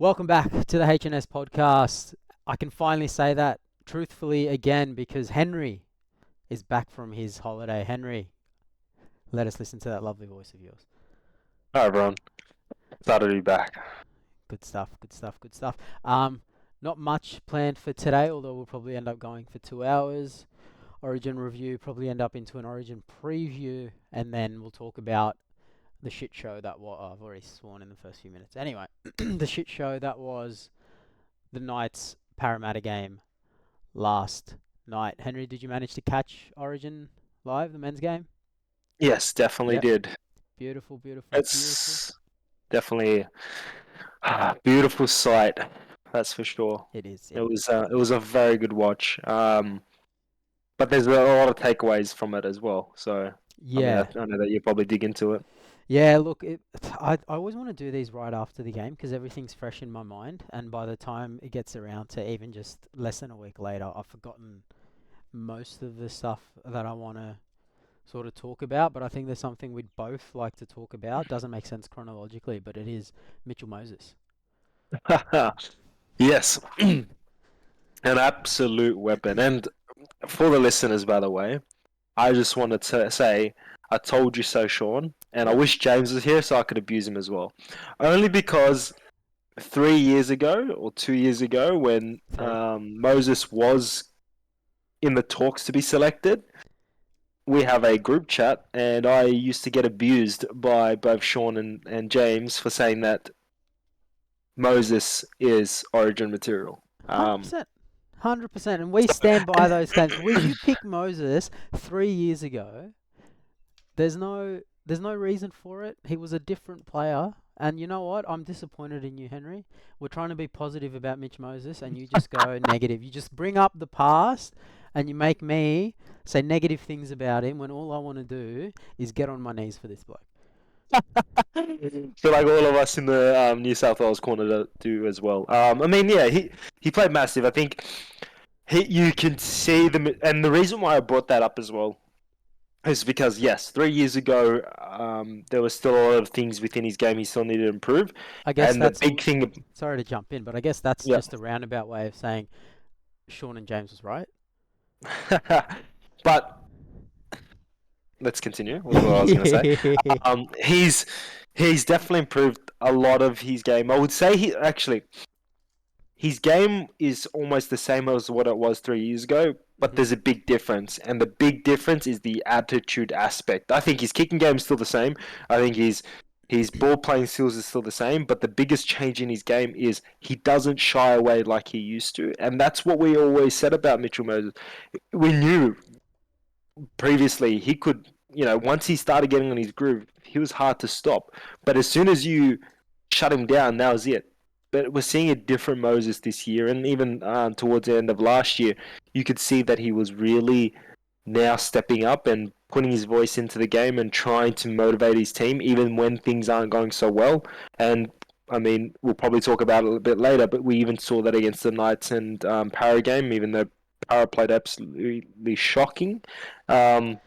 Welcome back to the H&S podcast. I can finally say that truthfully again because Henry is back from his holiday. Henry, let us listen to that lovely voice of yours. Hi everyone, excited to be back. Good stuff, good stuff, good stuff. Not much planned for today, although we'll probably end up going for 2 hours. Origin review, probably end up into an Origin preview, and then we'll talk about the shit show that was. I've already sworn in the first few minutes. Anyway, the shit show that was the Knights Parramatta game last night. Henry, did you manage to catch Origin live, the men's game? Yes, definitely Yep. did. Beautiful, beautiful, beautiful. It's definitely a beautiful sight, that's for sure. It is. It was a very good watch. But there's a lot of takeaways from it as well. So Yeah. I know that you probably dig into it. Yeah, look, I always want to do these right after the game because everything's fresh in my mind. And by the time it gets around to even just less than a week later, I've forgotten most of the stuff that I want to sort of talk about. But I think there's something we'd both like to talk about. Doesn't make sense chronologically, but it is Mitchell Moses. Yes, an absolute weapon. And for the listeners, by the way, I just wanted to say, I told you so, Shaun. And I Yep. wish James was here so I could abuse him as well. Only because 3 years ago or 2 years ago, when 3. Moses was in the talks to be selected, we have a group chat, and I used to get abused by both Shaun and James for saying that Moses is Origin material. 100%. 100%. And we stand by those claims. Would you pick Moses 3 years ago? There's no reason for it. He was a different player. And you know what? I'm disappointed in you, Henry. We're trying to be positive about Mitch Moses, and you just go negative. You just bring up the past, and you make me say negative things about him when all I want to do is get on my knees for this bloke. So like all of us in the New South Wales corner do as well. I mean, yeah, he played massive. I think you can see them, and the reason why I brought that up as well is because yes, 3 years ago, there was still a lot of things within his game he still needed to improve, I guess and the that's big all. thing, Sorry to jump in, but I guess that's yeah. just a roundabout way of saying Shaun and James was right. But let's continue with what I was going to say. Um, he's he's definitely improved a lot of his game. I would say his game is almost the same as what it was 3 years ago, but Mhm. there's a big difference, and the big difference is the attitude aspect. I think his kicking game is still the same. I think his ball playing skills is still the same, but the biggest change in his game is he doesn't shy away like he used to, and that's what we always said about Mitchell Moses. We knew previously he could, once he started getting on his groove, he was hard to stop. But as soon as you shut him down, that was it. But we're seeing a different Moses this year, and even towards the end of last year, you could see that he was really now stepping up and putting his voice into the game and trying to motivate his team, even when things aren't going so well. And I mean, we'll probably talk about it a little bit later, but we even saw that against the Knights and Para game, even though Para played absolutely shocking. Um,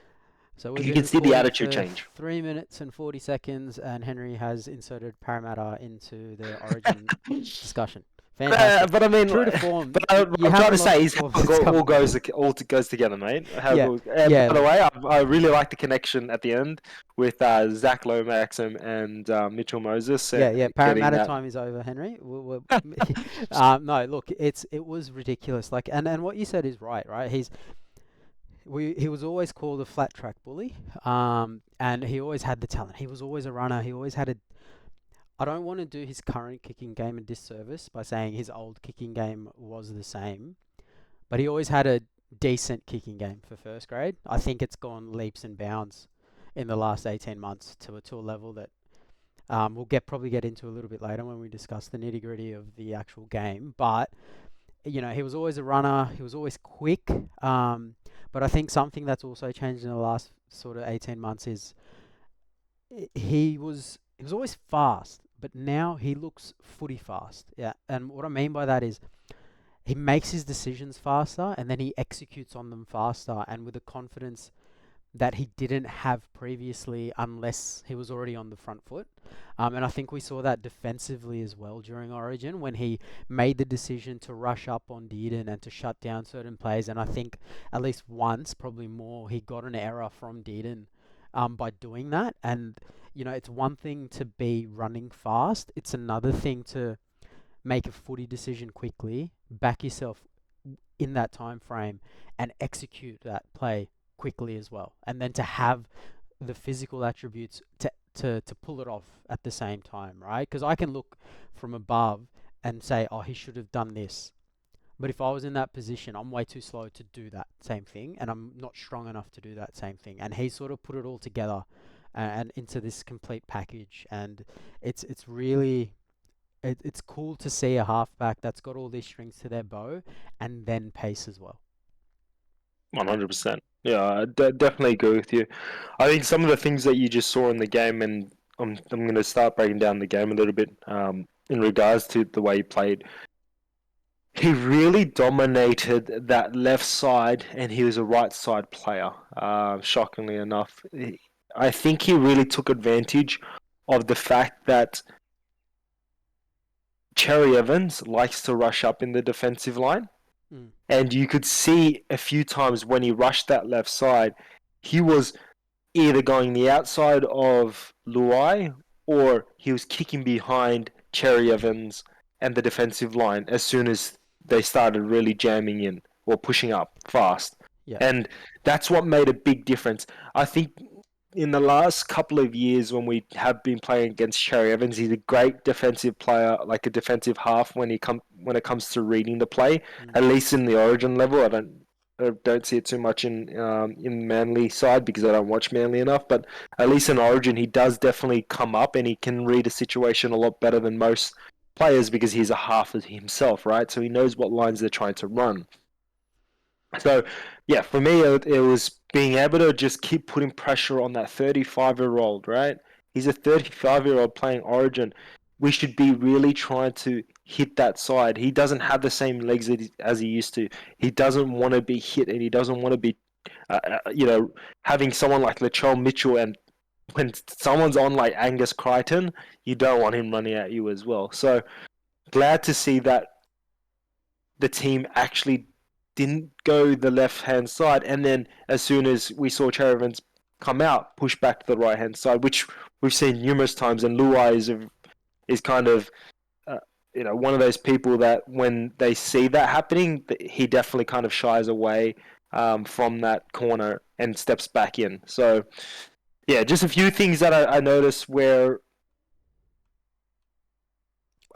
So we've you been can see the recording attitude for change. 3 minutes and 40 seconds, and Henry has inserted Parramatta into the Origin discussion. Fantastic. But I mean, True to form, you I'm trying haven't to lost say is how performance it all coming. goes together, mate. How it Yeah, goes. And yeah, by the look, way, I really like the connection at the end with Zach Lomax and Mitchell Moses yeah. getting Parramatta that. time is over, Henry. No, look, it was ridiculous. Like, and what you said is right, right? He was always called a flat track bully, and he always had the talent. He was always a runner. He always had a. I don't want to do his current kicking game a disservice by saying his old kicking game was the same, but he always had a decent kicking game for first grade. I think it's gone leaps and bounds in the last 18 months to a level that we'll probably get into a little bit later when we discuss the nitty gritty of the actual game. But he was always a runner. He was always quick. But I think something that's also changed in the last sort of 18 months is he was always fast, but now he looks footy fast. Yeah, and what I mean by that is he makes his decisions faster, and then he executes on them faster, and with a confidence that he didn't have previously unless he was already on the front foot. And I think we saw that defensively as well during Origin when he made the decision to rush up on Dearden and to shut down certain plays. And I think at least once, probably more, he got an error from Dearden by doing that. And, it's one thing to be running fast, it's another thing to make a footy decision quickly, back yourself in that time frame, and execute that play quickly as well. And then to have the physical attributes to pull it off at the same time, right? Because I can look from above and say, oh, he should have done this. But if I was in that position, I'm way too slow to do that same thing, and I'm not strong enough to do that same thing. And he sort of put it all together and into this complete package, and it's really it's cool to see a halfback that's got all these strings to their bow and then pace as well. 100%. Yeah, I definitely agree with you. I think some of the things that you just saw in the game, and I'm going to start breaking down the game a little bit in regards to the way he played. He really dominated that left side, and he was a right side player. Shockingly enough, I think he really took advantage of the fact that Cherry Evans likes to rush up in the defensive line. Mm. And you could see a few times when he rushed that left side, he was either going the outside of Luai or he was kicking behind Cherry Evans and the defensive line as soon as they started really jamming in or pushing up fast. Yeah. And that's what made a big difference. I think in the last couple of years when we have been playing against Cherry Evans, he's a great defensive player, like a defensive half when when it comes to reading the play. Mm. At least in the Origin level, I don't see it too much in Manly side because I don't watch Manly enough. But at least in Origin, he does definitely come up and he can read a situation a lot better than most players because he's a half of himself, right? So he knows what lines they're trying to run. So, yeah, for me, it was being able to just keep putting pressure on that 35-year-old, right? He's a 35-year-old playing Origin. We should be really trying to hit that side. He doesn't have the same legs as he used to. He doesn't want to be hit, and he doesn't want to be, having someone like Latrell Mitchell. And when someone's on like Angus Crichton, you don't want him running at you as well. So glad to see that the team actually didn't go the left hand side, and then as soon as we saw Cherevans come out, push back to the right hand side, which we've seen numerous times. And Luai is kind of one of those people that when they see that happening, he definitely kind of shies away from that corner and steps back in. So yeah, just a few things that I noticed where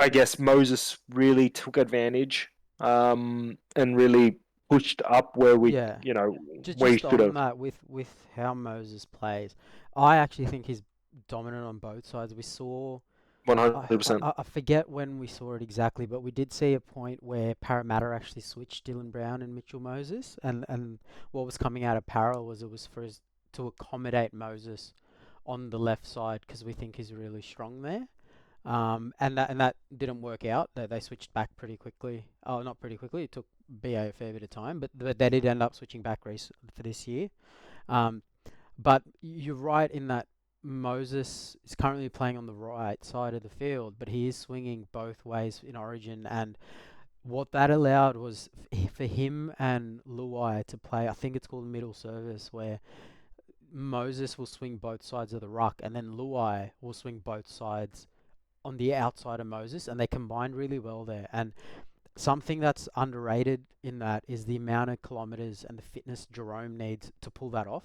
I guess Moses really took advantage and really pushed up where we, Yeah. where he Just should on have. that, with how Moses plays, I actually think he's dominant on both sides. We saw, I, 100%. I forget when we saw it exactly, but we did see a point where Parramatta actually switched Dylan Brown and Mitchell Moses, and what was coming out of Para was it was to accommodate Moses on the left side because we think he's really strong there. And that didn't work out. They switched back pretty quickly. Oh, not pretty quickly. It took BA a fair bit of time, but they did end up switching back for this year. Um, but you're right in that Moses is currently playing on the right side of the field, but he is swinging both ways in Origin, and what that allowed was for him and Luai to play. I think it's called middle service, where Moses will swing both sides of the ruck, and then Luai will swing both sides on the outside of Moses, and they combined really well there. And something that's underrated in that is the amount of kilometers and the fitness Jerome needs to pull that off.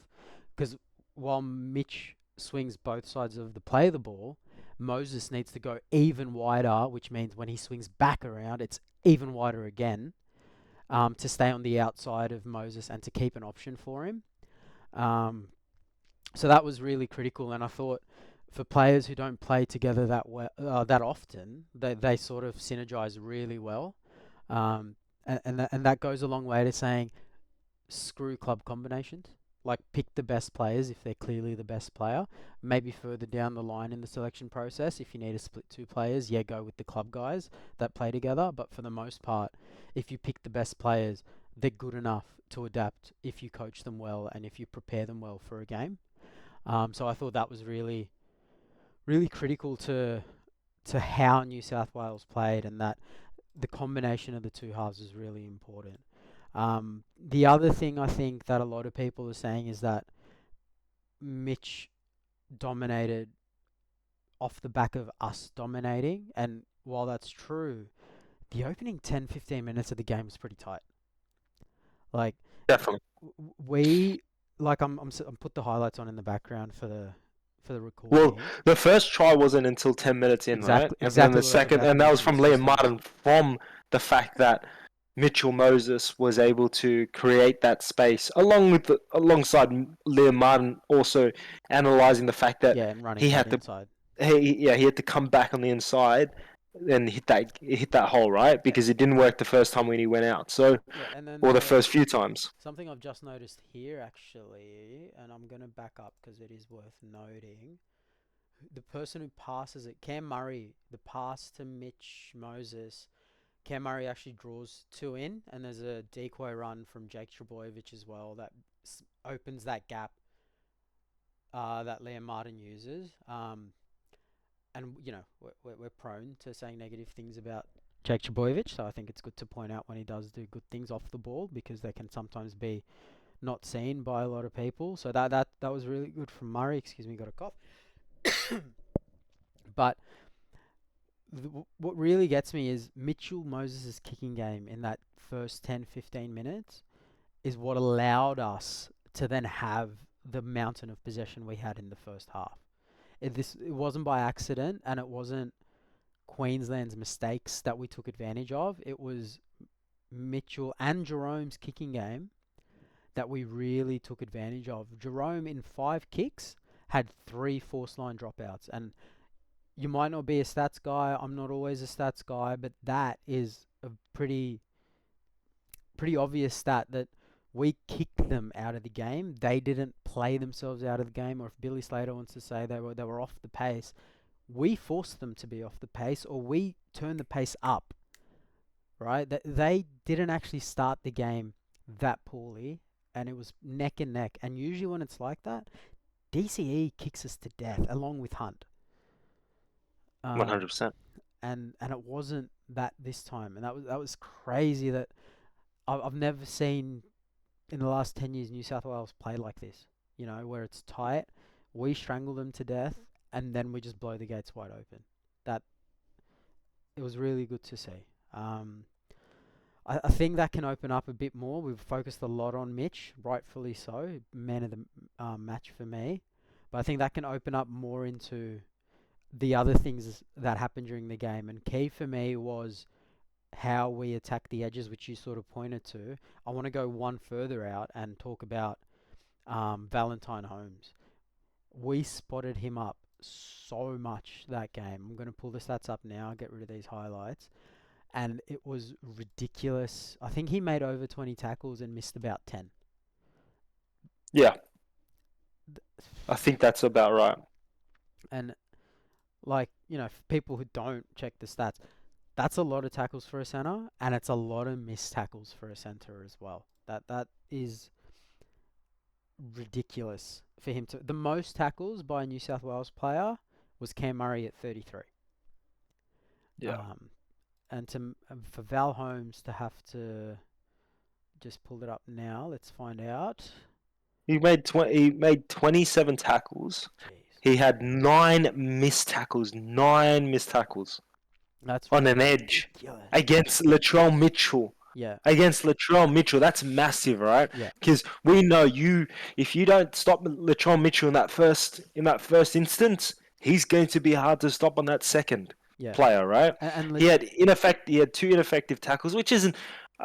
Because while Mitch swings both sides of the play of the ball, Moses needs to go even wider, which means when he swings back around, it's even wider again, to stay on the outside of Moses and to keep an option for him. Um, so that was really critical, and I thought for players who don't play together that often, they sort of synergize really well, and that goes a long way to saying screw club combinations. Like pick the best players if they're clearly the best player. Maybe further down the line in the selection process, if you need to split two players, yeah, go with the club guys that play together. But for the most part, if you pick the best players, they're good enough to adapt if you coach them well and if you prepare them well for a game. So I thought that was really, really critical to how New South Wales played, and that the combination of the two halves is really important. The other thing I think that a lot of people are saying is that Mitch dominated off the back of us dominating, and while that's true, the opening 10, 15 minutes of the game was pretty tight. Like Definitely. we, like I'm put the highlights on in the background for the Well, recording. the first try wasn't until 10 minutes in, right? Exactly, And then exactly the what I was second, about to and that was mention. from It's Liam just on. Martin, from the fact that Mitchell Moses was able to create that space, alongside Liam Martin also analysing the fact that Yeah, and running he that had to inside. he had to come back on the inside and hit that hole, right? Yeah, Because it didn't work the first time when he went out. So, yeah, and then or the first few times. something I've just noticed here actually, and I'm gonna back up because it is worth noting. The person who passes it, Cam Murray, the pass to Mitch Moses, Cam Murray actually draws two in, and there's a decoy run from Jake Trebojevic as well that opens that gap that Liam Martin uses. And we're prone to saying negative things about Jake Trebojevic, so I think it's good to point out when he does do good things off the ball, because they can sometimes be not seen by a lot of people. So that was really good from Murray. Excuse me, got a cough. But what really gets me is Mitchell Moses' kicking game in that first 10, 15 minutes is what allowed us to then have the mountain of possession we had in the first half. It wasn't by accident, and it wasn't Queensland's mistakes that we took advantage of. It was Mitchell and Jerome's kicking game that we really took advantage of. Jerome, in 5 kicks, had 3 force line dropouts, and you might not be a stats guy. I'm not always a stats guy, but that is a pretty obvious stat that we kicked them out of the game. They didn't play themselves out of the game, or if Billy Slater wants to say they were off the pace, we forced them to be off the pace, or we turned the pace up. Right? They didn't actually start the game that poorly, and it was neck and neck. And usually when it's like that, DCE kicks us to death along with Hunt. Um, 100%. and it wasn't that this time, and that was crazy. That I've never seen in the last 10 years New South Wales play like this. Where it's tight, we strangle them to death, and then we just blow the gates wide open. That it was really good to see. I think that can open up a bit more. We've focused a lot on Mitch, rightfully so, man of the match for me. But I think that can open up more into the other things that happened during the game. And key for me was how we attack the edges, which you sort of pointed to. I want to go one further out and talk about Valentine Holmes. We spotted him up so much that game. I'm going to pull the stats up now, get rid of these highlights. And it was ridiculous. I think he made over 20 tackles and missed about 10. Yeah, I think that's about right. And for people who don't check the stats, that's a lot of tackles for a centre, and it's a lot of missed tackles for a centre as well. That is ridiculous for him to. The most tackles by a New South Wales player was Cam Murray at 33. Yeah. And for Val Holmes to have to just pull it up now, let's find out. He made 27 tackles. Jeez, He had 9 missed tackles that's on an edge ridiculous. against Latrell Mitchell. Yeah, That's massive, right? yeah, Because we know if you don't stop Latrell Mitchell in that first instance, he's going to be hard to stop on that second yeah. player, right? And He had 2 ineffective tackles, which isn't,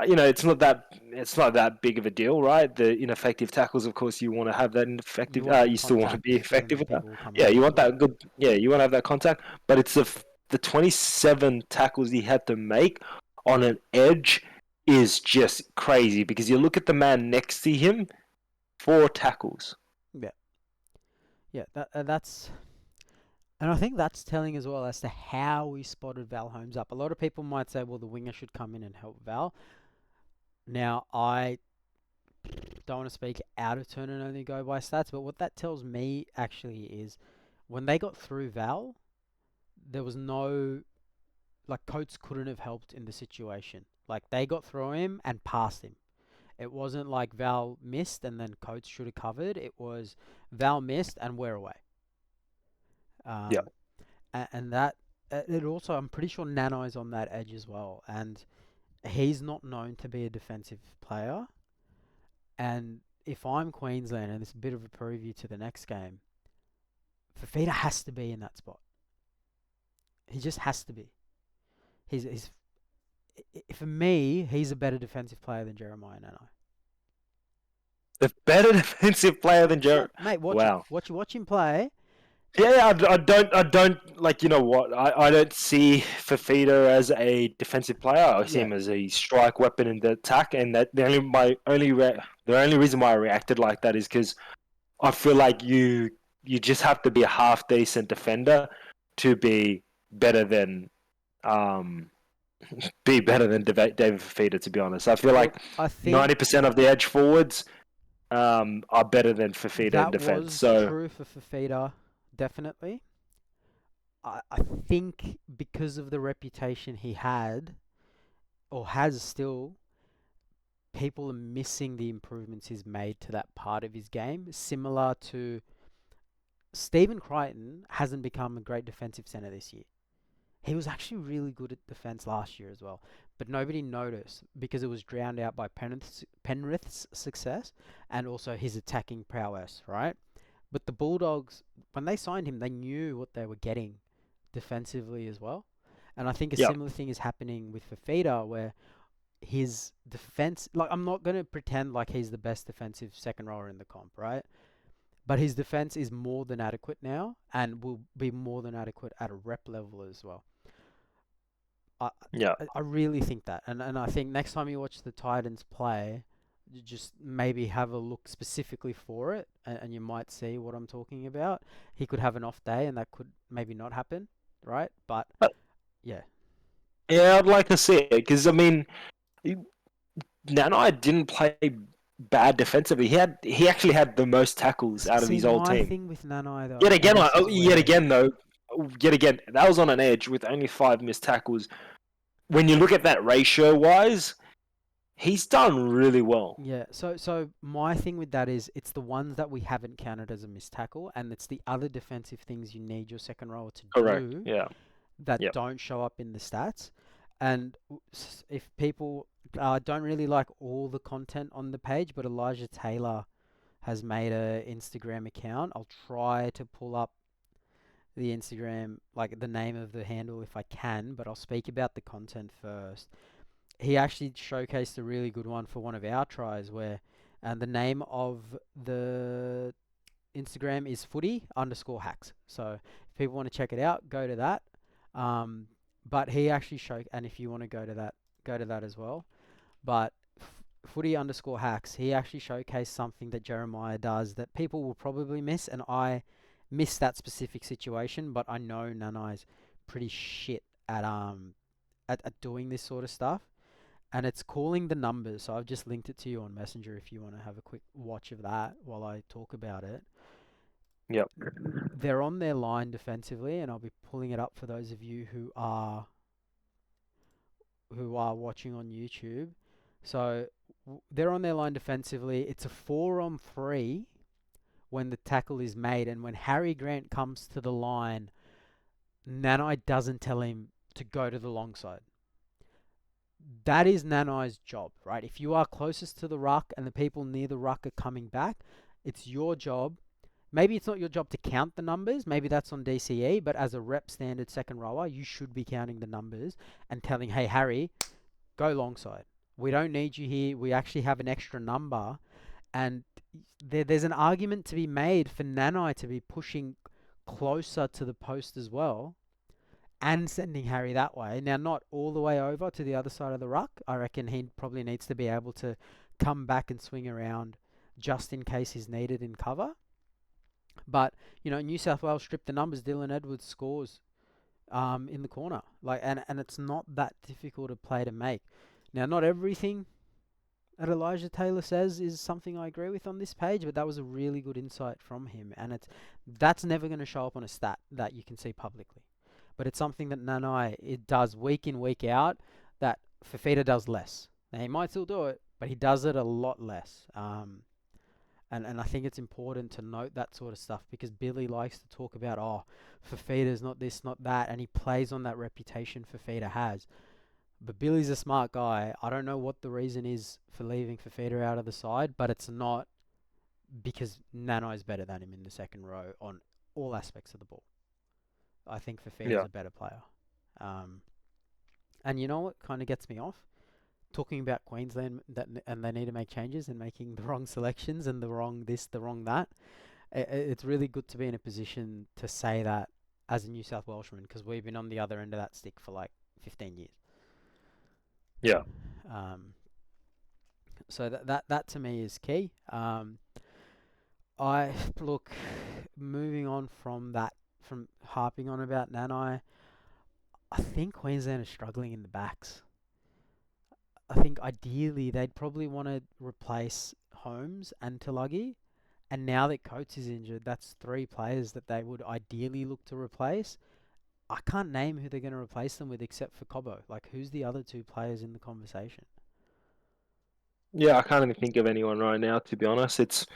it's not that big of a deal, right? The ineffective tackles, of course, you want to have that you ineffective. want You still want to be contact effective when with that. people come Yeah, over you to want you. that good. Yeah, you want to have that contact, but it's the 27 tackles he had to make on an edge is just crazy, because you look at the man next to him, 4 tackles. Yeah, yeah. That's, and I think that's telling as well as to how we spotted Val Holmes up. A lot of people might say, well, the winger should come in and help Val. Now, I don't want to speak out of turn and only go by stats, but what that tells me actually is when they got through Val, there was no, like, Coates couldn't have helped in the situation. Like, they got through him and passed him. It wasn't like Val missed and then Coates should have covered. It was Val missed and we're away. Yeah. Um, and that, it also, I'm pretty sure Nano's on that edge as well. And he's not known to be a defensive player. And if I'm Queensland, and it's a bit of a preview to the next game, Fafita has to be in that spot. He just has to be. He's for me, he's a better defensive player than Jeremiah Nano. The better defensive player than Yeah, Jared. mate, Wow. watch him play. Yeah, I don't like. You know what? I don't see Fafita as a defensive player. I see Yeah, him as a strike weapon in the attack, and that the only reason why I reacted like that is because I feel like you just have to be a half decent defender to better than um David Fafita. To be honest, I feel look, like I think 90% of the edge forwards are better than Fafita in that defense. was So true for Fafita, definitely. I think because of the reputation he had, or has still, people are missing the improvements he's made to that part of his game. Similar to Stephen Crichton hasn't become a great defensive centre this year. He was actually really good at defence last year as well, but nobody noticed because it was drowned out by Penrith's success and also his attacking prowess, right? But the Bulldogs, when they signed him, they knew what they were getting defensively as well. And I think a yeah, similar thing is happening with Fafita, where his defense, like, I'm not going to pretend like he's the best defensive second rower in the comp, right? But his defense is more than adequate now and will be more than adequate at a rep level as well. I yeah. I really think that. And I think next time you watch the Titans play, you just maybe have a look specifically for it and you might see what I'm talking about. He could have an off day and that could maybe not happen, right? But yeah. Yeah, I'd like to see it because I mean, Nanai didn't play bad defensively. He actually had the most tackles out of See, his old my team. thing with Nanai Yet though, and again, this is yet where, again though, yet again that was on an edge with only 5 missed tackles. When you look at that ratio wise, he's done really well. yeah, so my thing with that is it's the ones that we haven't counted as a missed tackle, and it's the other defensive things you need your second rower to Correct. do Yeah. that Yep. don't show up in the stats. And if people don't really like all the content on the page, but Elijah Taylor has made a Instagram account. I'll try to pull up the Instagram, like the name of the handle if I can, but I'll speak about the content first. He actually showcased a really good one for one of our tries where, and the name of the Instagram is footy_hacks. So if people want to check it out, go to that. Um, but he actually showed, and if you want to go to that as well. But footy_hacks, he actually showcased something that Jeremiah does that people will probably miss, and I miss that specific situation. But I know Nanai's pretty shit at doing this sort of stuff, and it's calling the numbers. So I've just linked it to you on Messenger if you want to have a quick watch of that while I talk about it. Yep. They're on their line defensively, and I'll be pulling it up for those of you who are watching on YouTube. So they're on their line defensively. It's a 4-on-3 when the tackle is made, and when Harry Grant comes to the line, Nanai doesn't tell him to go to the long side. That is Nanai's job, right? If you are closest to the ruck and the people near the ruck are coming back, it's your job. Maybe it's not your job to count the numbers. Maybe that's on DCE, but as a rep standard second rower, you should be counting the numbers and telling, hey, Harry, go long side. We don't need you here. We actually have an extra number. And there's an argument to be made for Nanai to be pushing closer to the post as well and sending Harry that way. Now, not all the way over to the other side of the ruck. I reckon he probably needs to be able to come back and swing around just in case he's needed in cover. But, New South Wales stripped the numbers. Dylan Edwards scores in the corner. And it's not that difficult a play to make. Now, not everything that Elijah Taylor says is something I agree with on this page, but that was a really good insight from him, and that's never going to show up on a stat that you can see publicly. But it's something that Nanai it does week in, week out, that Fafita does less. Now, he might still do it, but he does it a lot less. And I think it's important to note that sort of stuff because Billy likes to talk about, oh, Fafita's not this, not that, and he plays on that reputation Fafita has. But Billy's a smart guy. I don't know what the reason is for leaving Fafita out of the side, but it's not because Nano's better than him in the second row on all aspects of the ball. I think Fafita's Yeah. a better player. And you know what kind of gets me off? Talking about Queensland and they need to make changes and making the wrong selections and the wrong this, the wrong that. It's really good to be in a position to say that as a New South Welshman because we've been on the other end of that stick for like 15 years. Yeah. So that to me is key. I look, moving on from that, from harping on about Nanai, I think Queensland is struggling in the backs. I think ideally they'd probably want to replace Holmes and Tulagi. And now that Coates is injured, that's 3 players that they would ideally look to replace. I can't name who they're going to replace them with except for Cobbo. Like, who's the other 2 players in the conversation? Yeah, I can't even think of anyone right now, to be honest. It's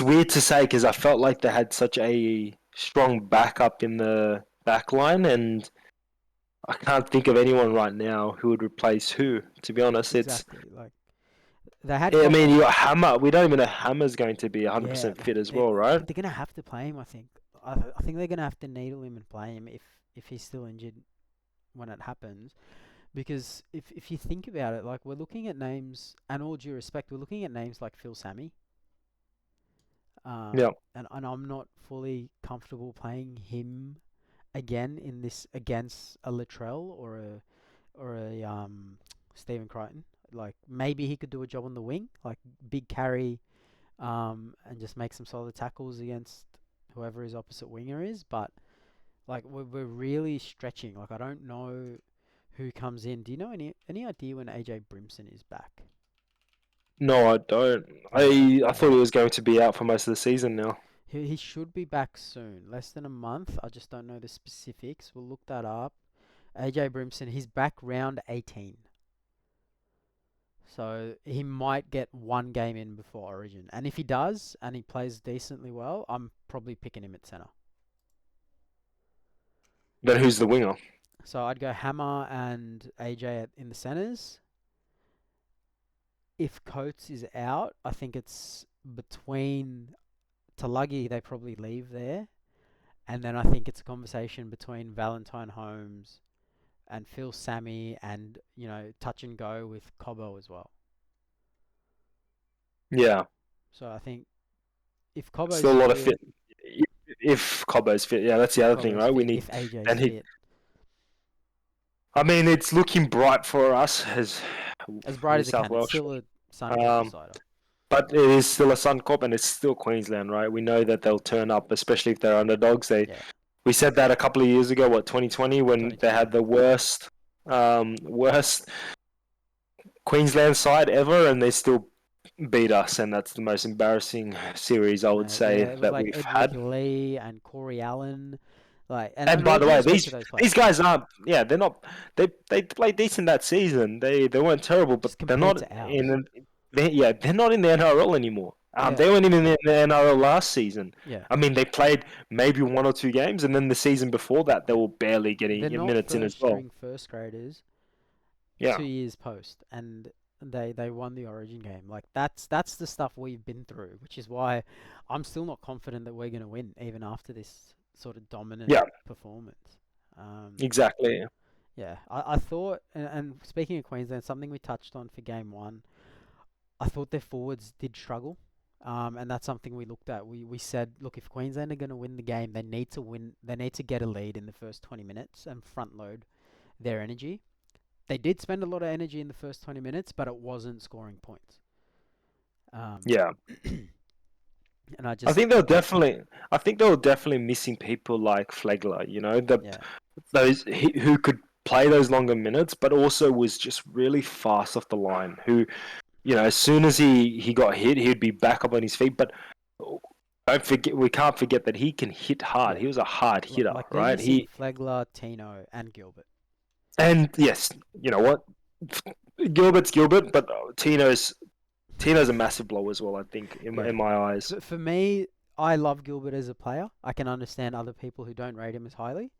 weird to say because I felt like they had such a strong backup in the back line, and I can't think of anyone right now who would replace who. To be honest, Exactly. Like, they had I mean, Cobbo. you got Hammer. We don't even know Hammer's going to be Yeah, 100% fit as well, right? they're going to have to play him, I think. I think they're going to have to needle him and play him if he's still injured when it happens. Because if you think about it, like, we're looking at names, and all due respect, we're looking at names like Phil Sammy. Yeah, And I'm not fully comfortable playing him again in this against a Latrell or a Stephen Crichton. Like, maybe he could do a job on the wing, like big carry, and just make some solid tackles against whoever his opposite winger is. But like, we're really stretching. Like, I don't know who comes in. Do you know any idea when AJ Brimson is back? no, I don't. I thought he was going to be out for most of the season now. He should be back soon, less than a month. I just don't know the specifics. We'll look that up. AJ Brimson, he's back round 18. So he might get 1 game in before Origin. And if he does, and he plays decently well, I'm probably picking him at centre. Then who's the winger? So I'd go Hammer and AJ in the centres. If Coates is out, I think it's between Tulagi, they probably leave there. And then I think it's a conversation between Valentine Holmes and Phil Sammy and, touch and go with Cobbo as well. Yeah, So I think if still Cobbo's a lot of fit, fit. If Cobbo's fit, yeah, that's the if other thing, Cobbo's right? We fit, need, if AJ's and he. fit, I mean, it's looking bright for us as as bright New as it South can, it's Welsh. still a Suncorp Um, decider. but it is still a Suncorp and it's still Queensland, right? We know that they'll turn up, especially if they're underdogs. Yeah, We said that a couple of years ago, 2020, when they 2020. had the worst Queensland side ever, and they still beat us, and that's the most embarrassing series I would say It was that like we've Edric had. Lee and Corey Allen, like, And and by all the due way, respect to these those these players, guys aren't. Yeah, they're not. They played decent that season. They weren't terrible, but just they're compared not to ours. in. They're not in the NRL anymore. Yeah, They weren't even in the NRL last season. yeah, I mean, they played maybe 1 or 2 games, and then the season before that, they yeah. were barely They're getting not minutes in as first well. string first graders Yeah, 2 years post, and they won the Origin game. Like, that's the stuff we've been through, which is why I'm still not confident that we're gonna win even after this sort of dominant yeah, performance. exactly. Yeah, I thought, and speaking of Queensland, something we touched on for game one, I thought their forwards did struggle. And that's something we looked at. We said, look, if Queensland are going to win the game, they need to win. They need to get a lead in the first 20 minutes and front load their energy. They did spend a lot of energy in the first 20 minutes, but it wasn't scoring points. Yeah. And I I just, think they'll definitely. I think they were definitely missing people like Flegler. You know, yeah, who could play those longer minutes, but also was just really fast off the line. Who, as soon as he got hit, he'd be back up on his feet. But don't forget, we can't forget that he can hit hard. Yeah. He was a hard hitter, Like they're right? missing Flegler, Tino, and Gilbert. And yes, you know what, Gilbert's Gilbert, but Tino's a massive blow as well. I think Yeah. in my eyes. For me, I love Gilbert as a player. I can understand other people who don't rate him as highly.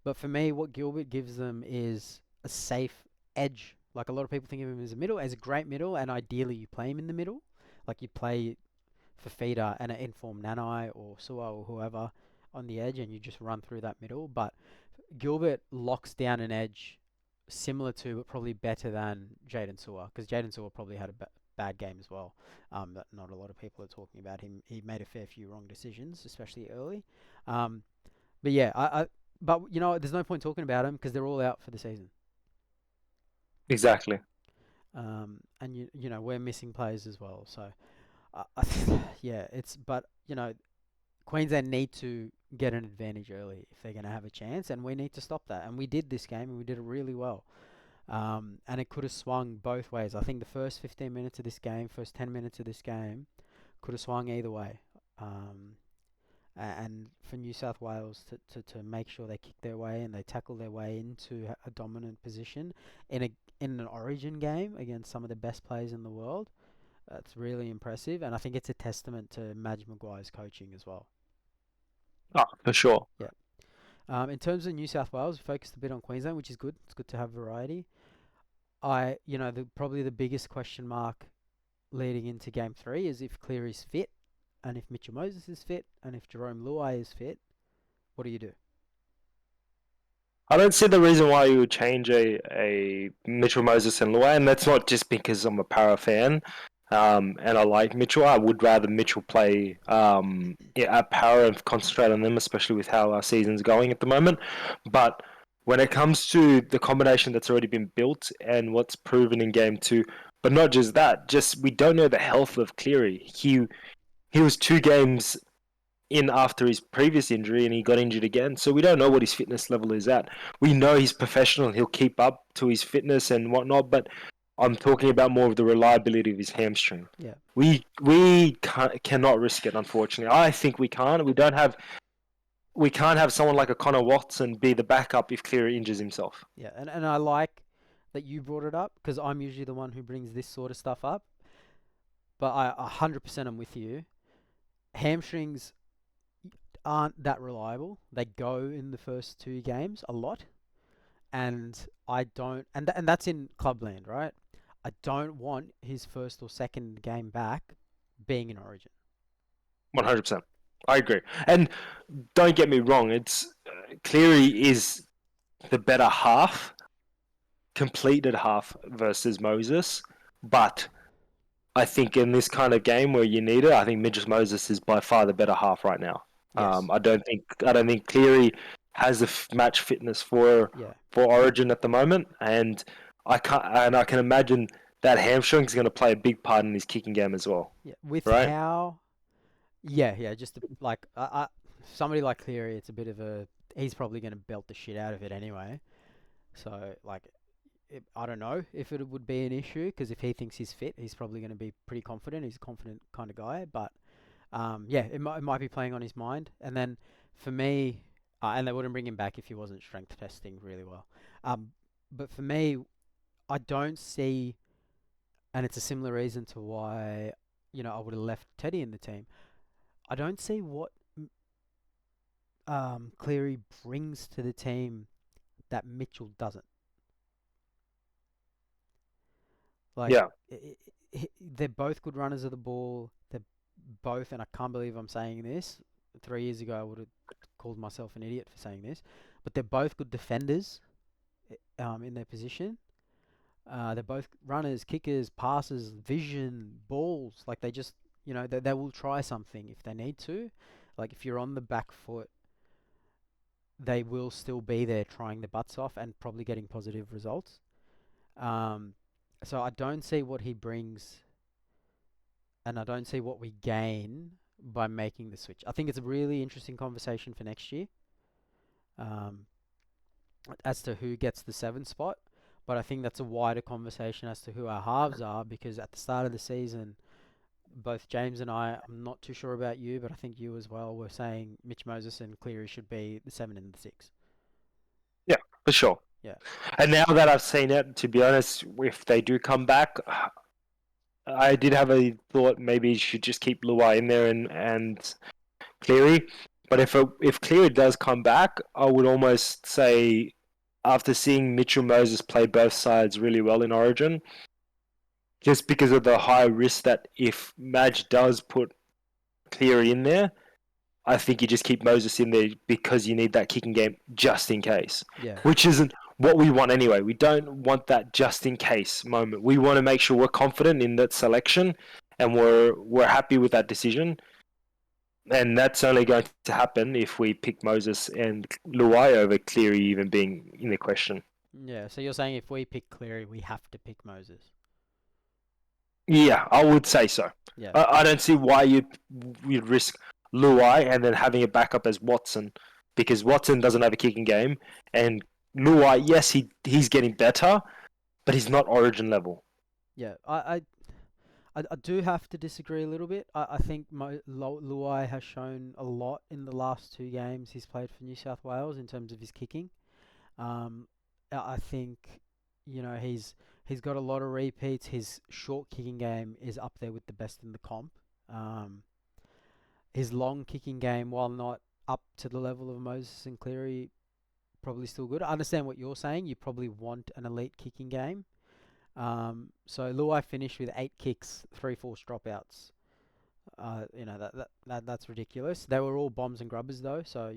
But for me, what Gilbert gives them is a safe edge. Like a lot of people think of him as a middle, as a great middle, and ideally you play him in the middle. Like you play Fafita and an informed Nanai or Sua or whoever on the edge, and you just run through that middle. But Gilbert locks down an edge similar to, but probably better than Jaden Sua, because Jaden Sua probably had a bad game as well. That not a lot of people are talking about him. He made a fair few wrong decisions, especially early. But yeah, but there's no point talking about him because they're all out for the season. Exactly. And we're missing players as well. So, yeah, but Queensland need to get an advantage early if they're going to have a chance, and we need to stop that. And we did this game, and we did it really well. And it could have swung both ways. I think the first 15 minutes of this game, first 10 minutes of this game, could have swung either way. And for New South Wales to make sure they kick their way and they tackle their way into a dominant position in an Origin game against some of the best players in the world, that's really impressive. And I think it's a testament to Madge Maguire's coaching as well. Oh, for sure. Yeah. In terms of New South Wales, we focused a bit on Queensland, which is good. It's good to have variety. Probably the biggest question mark leading into Game 3 is if Cleary's fit, and if Mitchell Moses is fit, and if Jerome Luai is fit. What do you do? I don't see the reason why you would change a Mitchell Moses and Luai, and that's not just because I'm a Para fan, and I like Mitchell. I would rather Mitchell play at Para and concentrate on them, especially with how our season's going at the moment. But when it comes to the combination that's already been built and what's proven in Game 2, but not just that, just we don't know the health of Cleary. He was 2 games in after his previous injury and he got injured again. So we don't know what his fitness level is at. We know he's professional and he'll keep up to his fitness and whatnot, but I'm talking about more of the reliability of his hamstring. Yeah. We cannot risk it, unfortunately. I think we can't. We can't have someone like a Connor Watson be the backup if Cleary injures himself. Yeah, and I like that you brought it up because I'm usually the one who brings this sort of stuff up. But I 100% am with you. Hamstrings aren't that reliable. They go in the first 2 games a lot, and I don't, and that's in clubland, right? I don't want his first or second game back being in Origin. 100%. I agree. And don't get me wrong, it's Cleary is the better half, completed half versus Moses, but I think in this kind of game where you need it, I think Mitchell Moses is by far the better half right now. Yes. I don't think Cleary has the match fitness for Yeah. Origin at the moment, and I can imagine that hamstring is going to play a big part in his kicking game as well. Yeah. With right? how, yeah, just like somebody like Cleary, it's a bit of a. He's probably going to belt the shit out of it anyway. So like, I don't know if it would be an issue because if he thinks he's fit, he's probably going to be pretty confident. He's a confident kind of guy, but yeah, it might be playing on his mind. And then for me, and they wouldn't bring him back if he wasn't strength testing really well. But for me, I don't see, and it's a similar reason to why I would have left Teddy in the team. I don't see what Cleary brings to the team that Mitchell doesn't. Like, Yeah. they're both good runners of the ball. They're both, and I can't believe I'm saying this. 3 years ago, I would have called myself an idiot for saying this, but they're both good defenders in their position. They're both runners, kickers, passers, vision, balls. Like they just, they will try something if they need to. Like if you're on the back foot, they will still be there trying their butts off and probably getting positive results. So I don't see what he brings, and I don't see what we gain by making the switch. I think it's a really interesting conversation for next year. as to who gets the 7 spot. But I think that's a wider conversation as to who our halves are, because at the start of the season, both James and I'm not too sure about you, but I think you as well, were saying Mitch Moses and Cleary should be the 7 and the 6. Yeah, for sure. Yeah. And now that I've seen it, to be honest, if they do come back, I did have a thought maybe you should just keep Luai in there and Cleary. But if Cleary does come back, I would almost say after seeing Mitchell Moses play both sides really well in Origin, just because of the high risk that if Madge does put Cleary in there, I think you just keep Moses in there because you need that kicking game just in case, Yeah. which isn't what we want anyway. We don't want that just in case moment. We want to make sure we're confident in that selection and we're happy with that decision. And that's only going to happen if we pick Moses and Luai over Cleary even being in the question. Yeah. So you're saying if we pick Cleary, we have to pick Moses. Yeah, I would say so. Yeah. I don't see why you'd risk Luai and then having a backup as Watson, because Watson doesn't have a kicking game, and Luai, yes, he's getting better, but he's not Origin level. Yeah. I do have to disagree a little bit. I think Luai has shown a lot in the last 2 games he's played for New South Wales in terms of his kicking. Um, I think, he's got a lot of repeats. His short kicking game is up there with the best in the comp. Um, his long kicking game, while not up to the level of Moses and Cleary, probably still good. I understand what you're saying. You probably want an elite kicking game. So Luai finished with 8 kicks, 3 forced dropouts. That's ridiculous. They were all bombs and grubbers though, so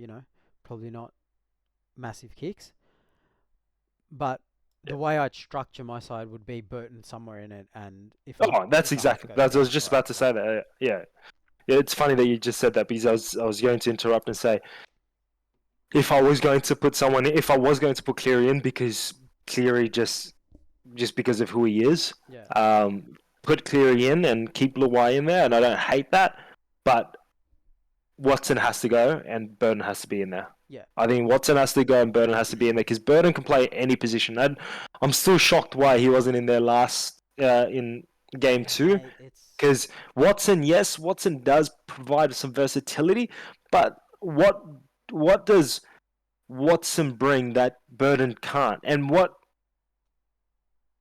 probably not massive kicks. But Yeah. the way I'd structure my side would be Burton somewhere in it, and Oh, that's if I have to exactly. go, That's, I yeah, was just right, about to right, say that. Yeah. Yeah, it's funny that you just said that because I was going to interrupt and say if I was going to put someone, if I was going to put Cleary in because Cleary just because of who he is. yeah, Put Cleary in and keep Luai in there, and I don't hate that. But Watson has to go, and Burton has to be in there. yeah, I think Watson has to go, and Burton has to be in there because Burton can play any position. And I'm still shocked why he wasn't in there last in game yeah, two. mate. It's Because Watson, yes, Watson does provide some versatility, but what does Watson bring that Burton can't? And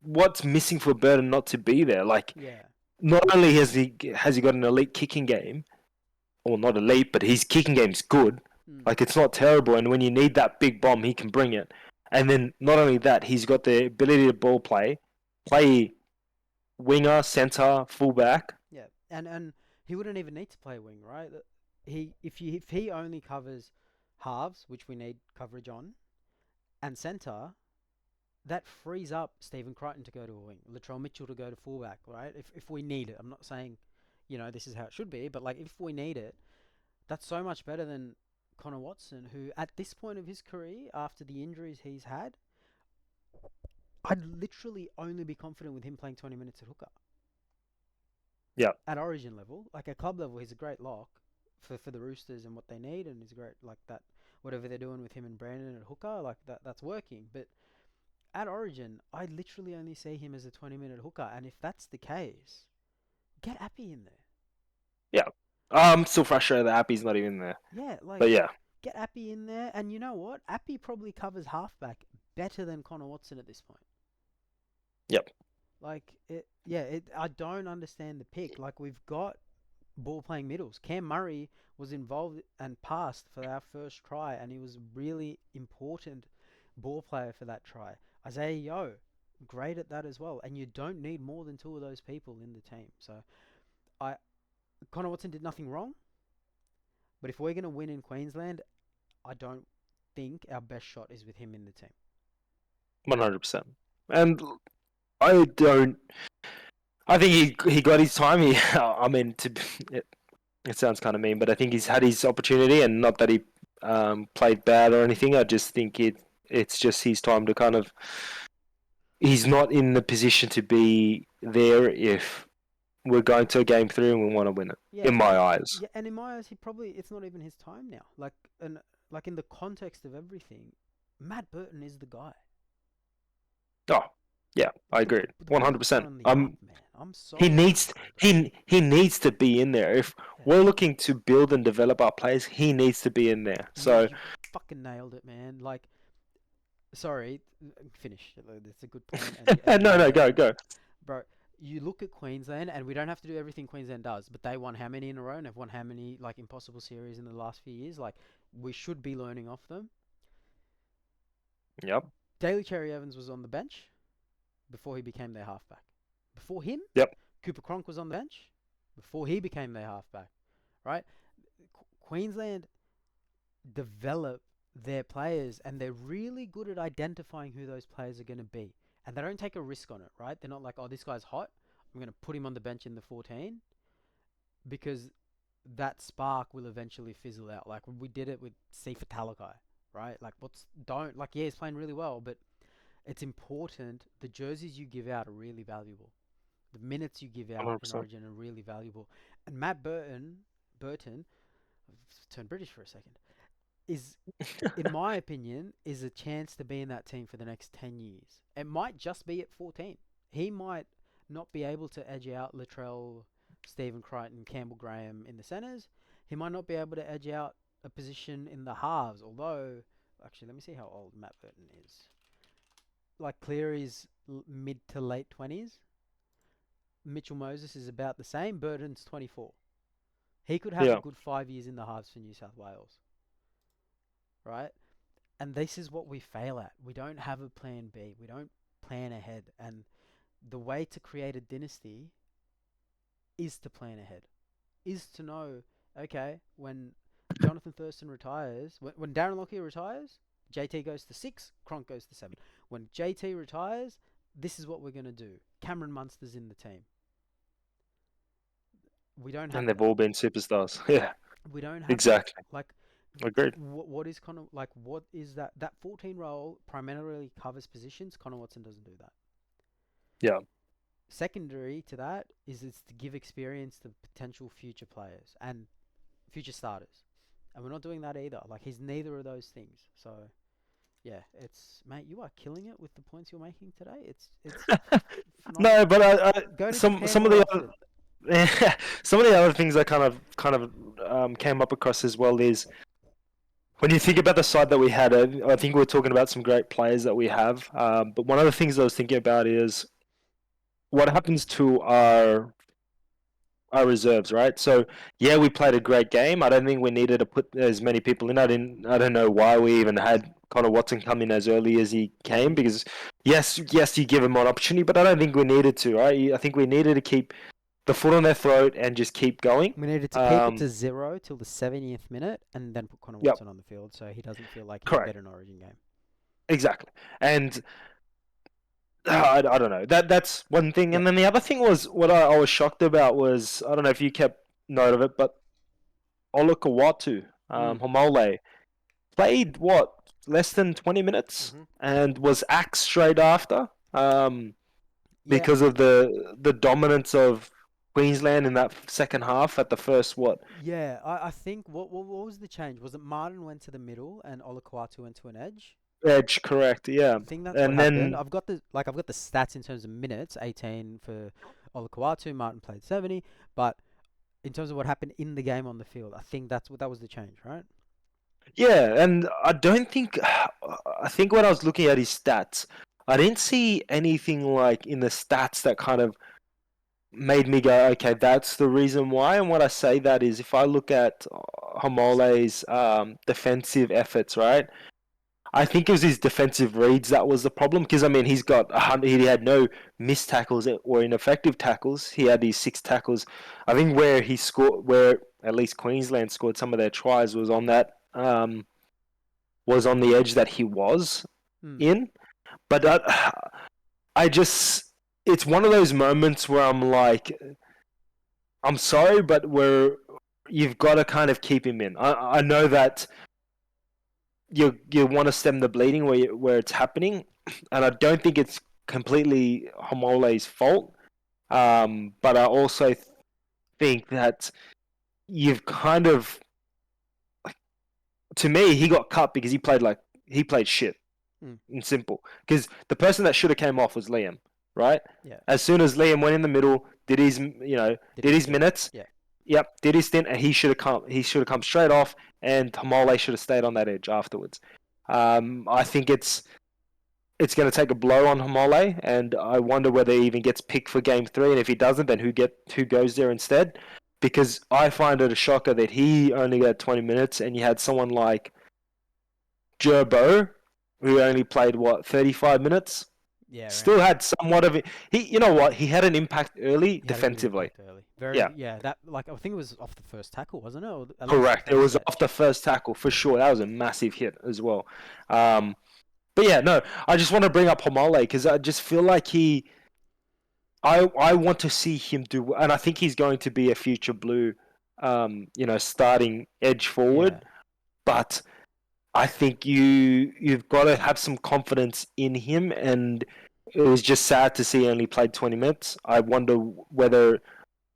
what's missing for Burton not to be there? Like, yeah, not only has he got an elite kicking game, or not elite, but his kicking game's good. mm, Like, it's not terrible, and when you need that big bomb, he can bring it. And then not only that, he's got the ability to play winger, center, fullback. yeah, and he wouldn't even need to play wing, right? If he only covers halves, which we need coverage on, and centre, that frees up Stephen Crichton to go to a wing, Latrell Mitchell to go to fullback, right? If we need it, I'm not saying, this is how it should be, but like if we need it, that's so much better than Connor Watson, who at this point of his career, after the injuries he's had, I'd literally only be confident with him playing 20 minutes at hooker. Yeah, At Origin level, like at club level, he's a great lock for the Roosters and what they need, and he's great like that. Whatever they're doing with him and Brandon at hooker, like that's working. But at Origin, I literally only see him as a 20-minute hooker, and if that's the case, get Appy in there. yeah. I'm still frustrated that Appy's not even there. Yeah, like But yeah, get Appy in there, and you know what? Appy probably covers halfback better than Connor Watson at this point. yep. Like I don't understand the pick. Like we've got ball playing middles. Cam Murray was involved and passed for our first try, and he was really important ball player for that try. Isaiah Yo, great at that as well. And you don't need more than 2 of those people in the team. So I Connor Watson did nothing wrong, but if we're gonna win in Queensland, I don't think our best shot is with him in the team. 100%. And I don't. I think he got his time. I mean, it sounds kind of mean, but I think he's had his opportunity, and not that he played bad or anything. I just think it's just his time to kind of. He's not in the position to be there if we're going to game 3 and we want to win it. Yeah, In my eyes, yeah, and in my eyes, it's not even his time now. Like in the context of everything, Matt Burton is the guy. Oh, yeah, I The agree, the Bulldogs are 100%. on the up, man. I'm He so happy needs for the Bulldogs. he needs to be in there. If Yeah. we're looking to build and develop our players, he needs to be in there. So You fucking nailed it, man. Like, sorry, finish. That's a good point, and you no, nailed no, it, go, go. bro. You look at Queensland, and we don't have to do everything Queensland does, but they won how many in a row, and have won how many like impossible series in the last few years. Like, we should be learning off them. Yep, Daly Cherry Evans was on the bench before he became their halfback. Before him, yep, Cooper Cronk was on the bench before he became their halfback. Right? Queensland develop their players, and they're really good at identifying who those players are going to be. And they don't take a risk on it, right? They're not like, oh, this guy's hot. I'm going to put him on the bench in the 14 because that spark will eventually fizzle out. Like we did it with Sifa Talakai, right? Like, yeah, he's playing really well, but it's important. The jerseys you give out are really valuable. The minutes you give out in 100%. Origin are really valuable. And Matt Burton, I've turned British for a second, is, in my opinion, is a chance to be in that team for the next 10 years. It might just be at 14. He might not be able to edge out Latrell, Stephen Crichton, Campbell Graham in the centres. He might not be able to edge out a position in the halves, although, actually, let me see how old Matt Burton is. Like, Cleary's mid to late 20s. Mitchell Moses is about the same. Burton's 24. He could have a Yeah, good 5 years in the halves for New South Wales, right? And this is what we fail at. We don't have a plan B. We don't plan ahead. And the way to create a dynasty is to plan ahead, is to know, okay, when Jonathan Thurston retires, when Darren Lockyer retires, JT goes to 6, Cronk goes to 7. When JT retires, this is what we're going to do. Cameron Munster's in the team. We don't and have they've that. all been superstars. Yeah, We don't have that. exactly. Like, Agreed. what is kind of like, what is that? That 14 role primarily covers positions. Connor Watson doesn't do that. Yeah, Secondary to that is it's to give experience to potential future players and future starters. And we're not doing that either. Like, he's neither of those things. So, yeah, mate, you are killing it with the points you're making today. It's no, phenomenal. but Go to some Japan some of more the often. some of the other things I kind of came up across as well is when you think about the side that we had. I think we're talking about some great players that we have. But one of the things I was thinking about is what happens to our reserves, right? So yeah, we played a great game. I don't think we needed to put as many people in. I don't know why we even had Connor Watson come in as early as he came because yes, you give him an opportunity, but I don't think we needed to, right? I think we needed to keep the foot on their throat and just keep going. We needed to keep it to 0 till the 70th minute and then put Connor Yep, Watson on the field so he doesn't feel like he can correct, get an Origin game. exactly. And I don't know. That's one thing, Yep. and then the other thing was what I was shocked about was I don't know if you kept note of it, but Olakawatu, Mm. Homole played what less than 20 minutes Mm-hmm. and was axed straight after Yeah. because of the dominance of Queensland in that second half at the first what Yeah, I think what was the change? Was it Martin went to the middle and Olakwatu went to an edge? edge, correct? Yeah, I think that's what and happened. then I've got the stats in terms of minutes, 18 for Olakwatu, Martin played 70, but in terms of what happened in the game on the field, I think that was the change, right? yeah, and I don't think I think when I was looking at his stats, I didn't see anything like in the stats that kind of made me go, okay, that's the reason why. And what I say that is, if I look at Homole's defensive efforts, right? I think it was his defensive reads that was the problem. Because I mean, he's got 100. He had no missed tackles or ineffective tackles. He had these 6 tackles. I think where he scored, where at least Queensland scored some of their tries, was on that was on the edge that he was Hmm. in. But I just, it's one of those moments where I'm like, I'm sorry, but you've got to kind of keep him in. I know that you want to stem the bleeding where it's happening, and I don't think it's completely Homole's fault. But I also think that you've to me, he got cut because he played shit. Mm. and simple. Because the person that should have came off was Liam, right? Yeah. As soon as Liam went in the middle, did his Did did his his stint. minutes. Yeah. Yep, did his stint, and he should have come. He should have come straight off, and Hamole should have stayed on that edge afterwards. I think it's going to take a blow on Hamole, and I wonder whether he even gets picked for game 3. And if he doesn't, then who goes there instead? Because I find it a shocker that he only got 20 minutes, and you had someone like Gerbo, who only played 35 minutes. Yeah, around Still there. had somewhat of it. You know what? He had an impact early He had a good defensively. impact early. Very, Yeah, yeah. That like I think it was off the first tackle, wasn't it? Or at least correct. It first was touch. off the first tackle for sure. That was a massive hit as well. Um, but yeah, no, I just want to bring up Homole because I just feel like I want to see him do, and I think he's going to be a future Blue, starting edge Yeah. forward. But I think you've got to have some confidence in him, and it was just sad to see he only played 20 minutes. I wonder whether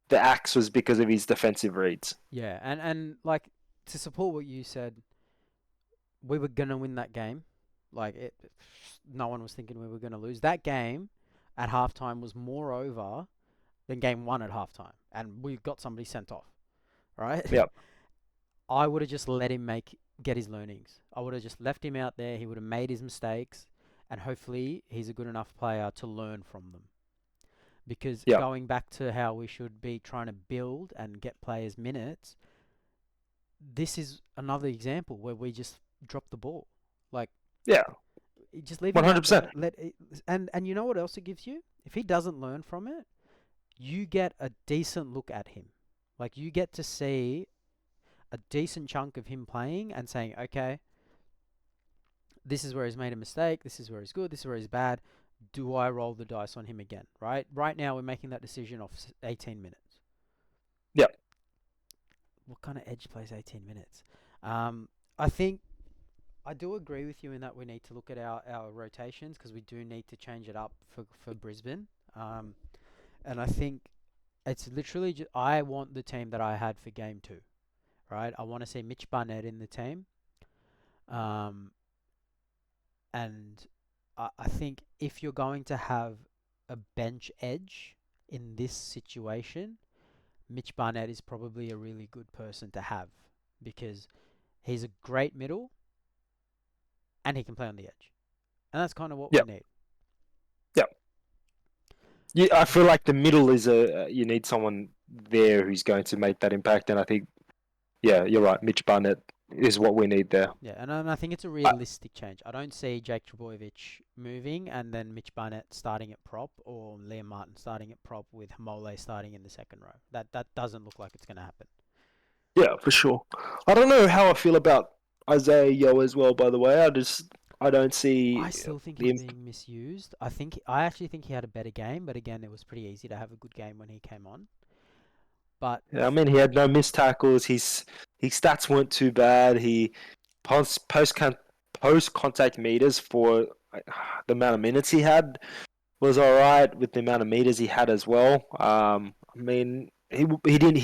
the axe was because of his defensive reads. Yeah. And like to support what you said, we were gonna win that game. Like no one was thinking we were gonna lose that game. At halftime was more over than game 1 at halftime, and we got somebody sent off. Right. Yep. I would have just let him get his learnings. I would have just left him out there. He would have made his mistakes, and hopefully he's a good enough player to learn from them. Because Yep. going back to how we should be trying to build and get players minutes, this is another example where we just drop the ball. Like, Yeah. just leave him out 100%. there. And you know what else it gives you? If he doesn't learn from it, you get a decent look at him. Like, you get to see a decent chunk of him playing and saying, okay, this is where he's made a mistake, this is where he's good, this is where he's bad. Do I roll the dice on him again? Right? Right now, we're making that decision off 18 minutes. Yep. What kind of edge plays 18 minutes? I think I do agree with you in that we need to look at our rotations because we do need to change it up for Brisbane. And I think it's literally I want the team that I had for game 2. Right? I want to see Mitch Barnett in the team. And I think if you're going to have a bench edge in this situation, Mitch Barnett is probably a really good person to have because he's a great middle and he can play on the edge. And that's kind of what we Yep. need. Yep. Yeah, I feel like the middle is you need someone there who's going to make that impact, and I think, yeah, you're right. Mitch Barnett is what we need there. Yeah, and I think it's a realistic change. I don't see Jake Trbojevic moving and then Mitch Barnett starting at prop or Liam Martin starting at prop with Hamole starting in the second row. That doesn't look like it's going to happen. Yeah, for sure. I don't know how I feel about Isaiah Yo as well. By the way, I don't see I still think the he's being misused. I actually think he had a better game, but again, it was pretty easy to have a good game when he came on. But Yeah, I mean, he had no missed tackles. His stats weren't too bad. He post contact meters for the amount of minutes he had was all right with the amount of meters he had as well. I mean, he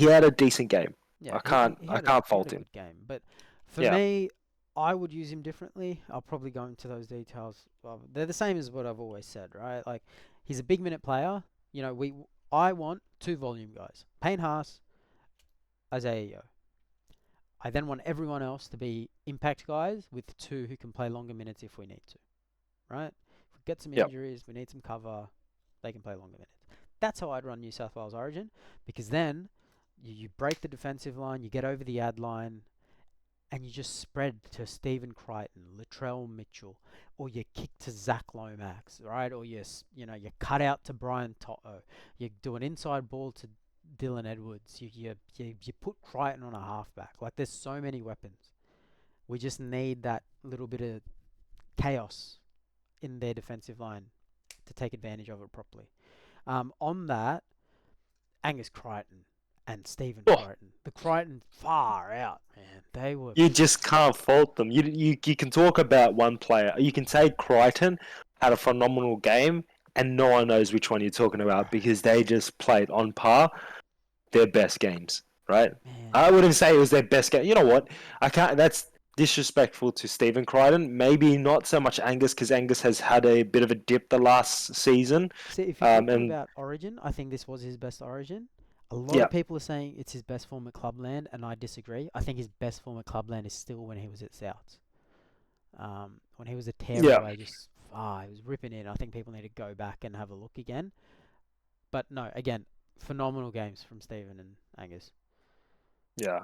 had a decent game. yeah, he I had can't he had fault a him. good game. But for Yeah, me, I would use him differently. I'll probably go into those details. Well, they're the same as what I've always said, right? Like he's a big minute player. You know, I want 2 volume guys: Payne Haas, Isaiah Yo. I then want everyone else to be impact guys with 2 who can play longer minutes if we need to, right? If we get some yep, injuries, we need some cover, they can play longer minutes. That's how I'd run New South Wales Origin because then you break the defensive line, you get over the ad line, and you just spread to Stephen Crichton, Latrell Mitchell, or you kick to Zach Lomax, right? Or you cut out to Brian Toto. You do an inside ball to Dylan Edwards. You put Crichton on a halfback. Like there's so many weapons. We just need that little bit of chaos in their defensive line to take advantage of it properly. On that, Angus Crichton and Stephen oh, Crichton. The Crichton far out, man. They were. you just can't fault them. You can talk about one player. You can say Crichton had a phenomenal game, and no one knows which one you're talking about because they just played on par their best games, right? Man. I wouldn't say it was their best game. You know what? I can't. disrespectful to Stephen Crichton. Maybe not so much Angus, because Angus has had a bit of a dip the last season. See, if you're talking And about Origin, I think this was his best Origin. A lot yeah, of people are saying it's his best form at Clubland, and I disagree. I think his best form at Clubland is still when he was at Souths. When he was a yeah, tearaway, he was ripping in. I think people need to go back and have a look again. But no, again, phenomenal games from Stephen and Angus. yeah.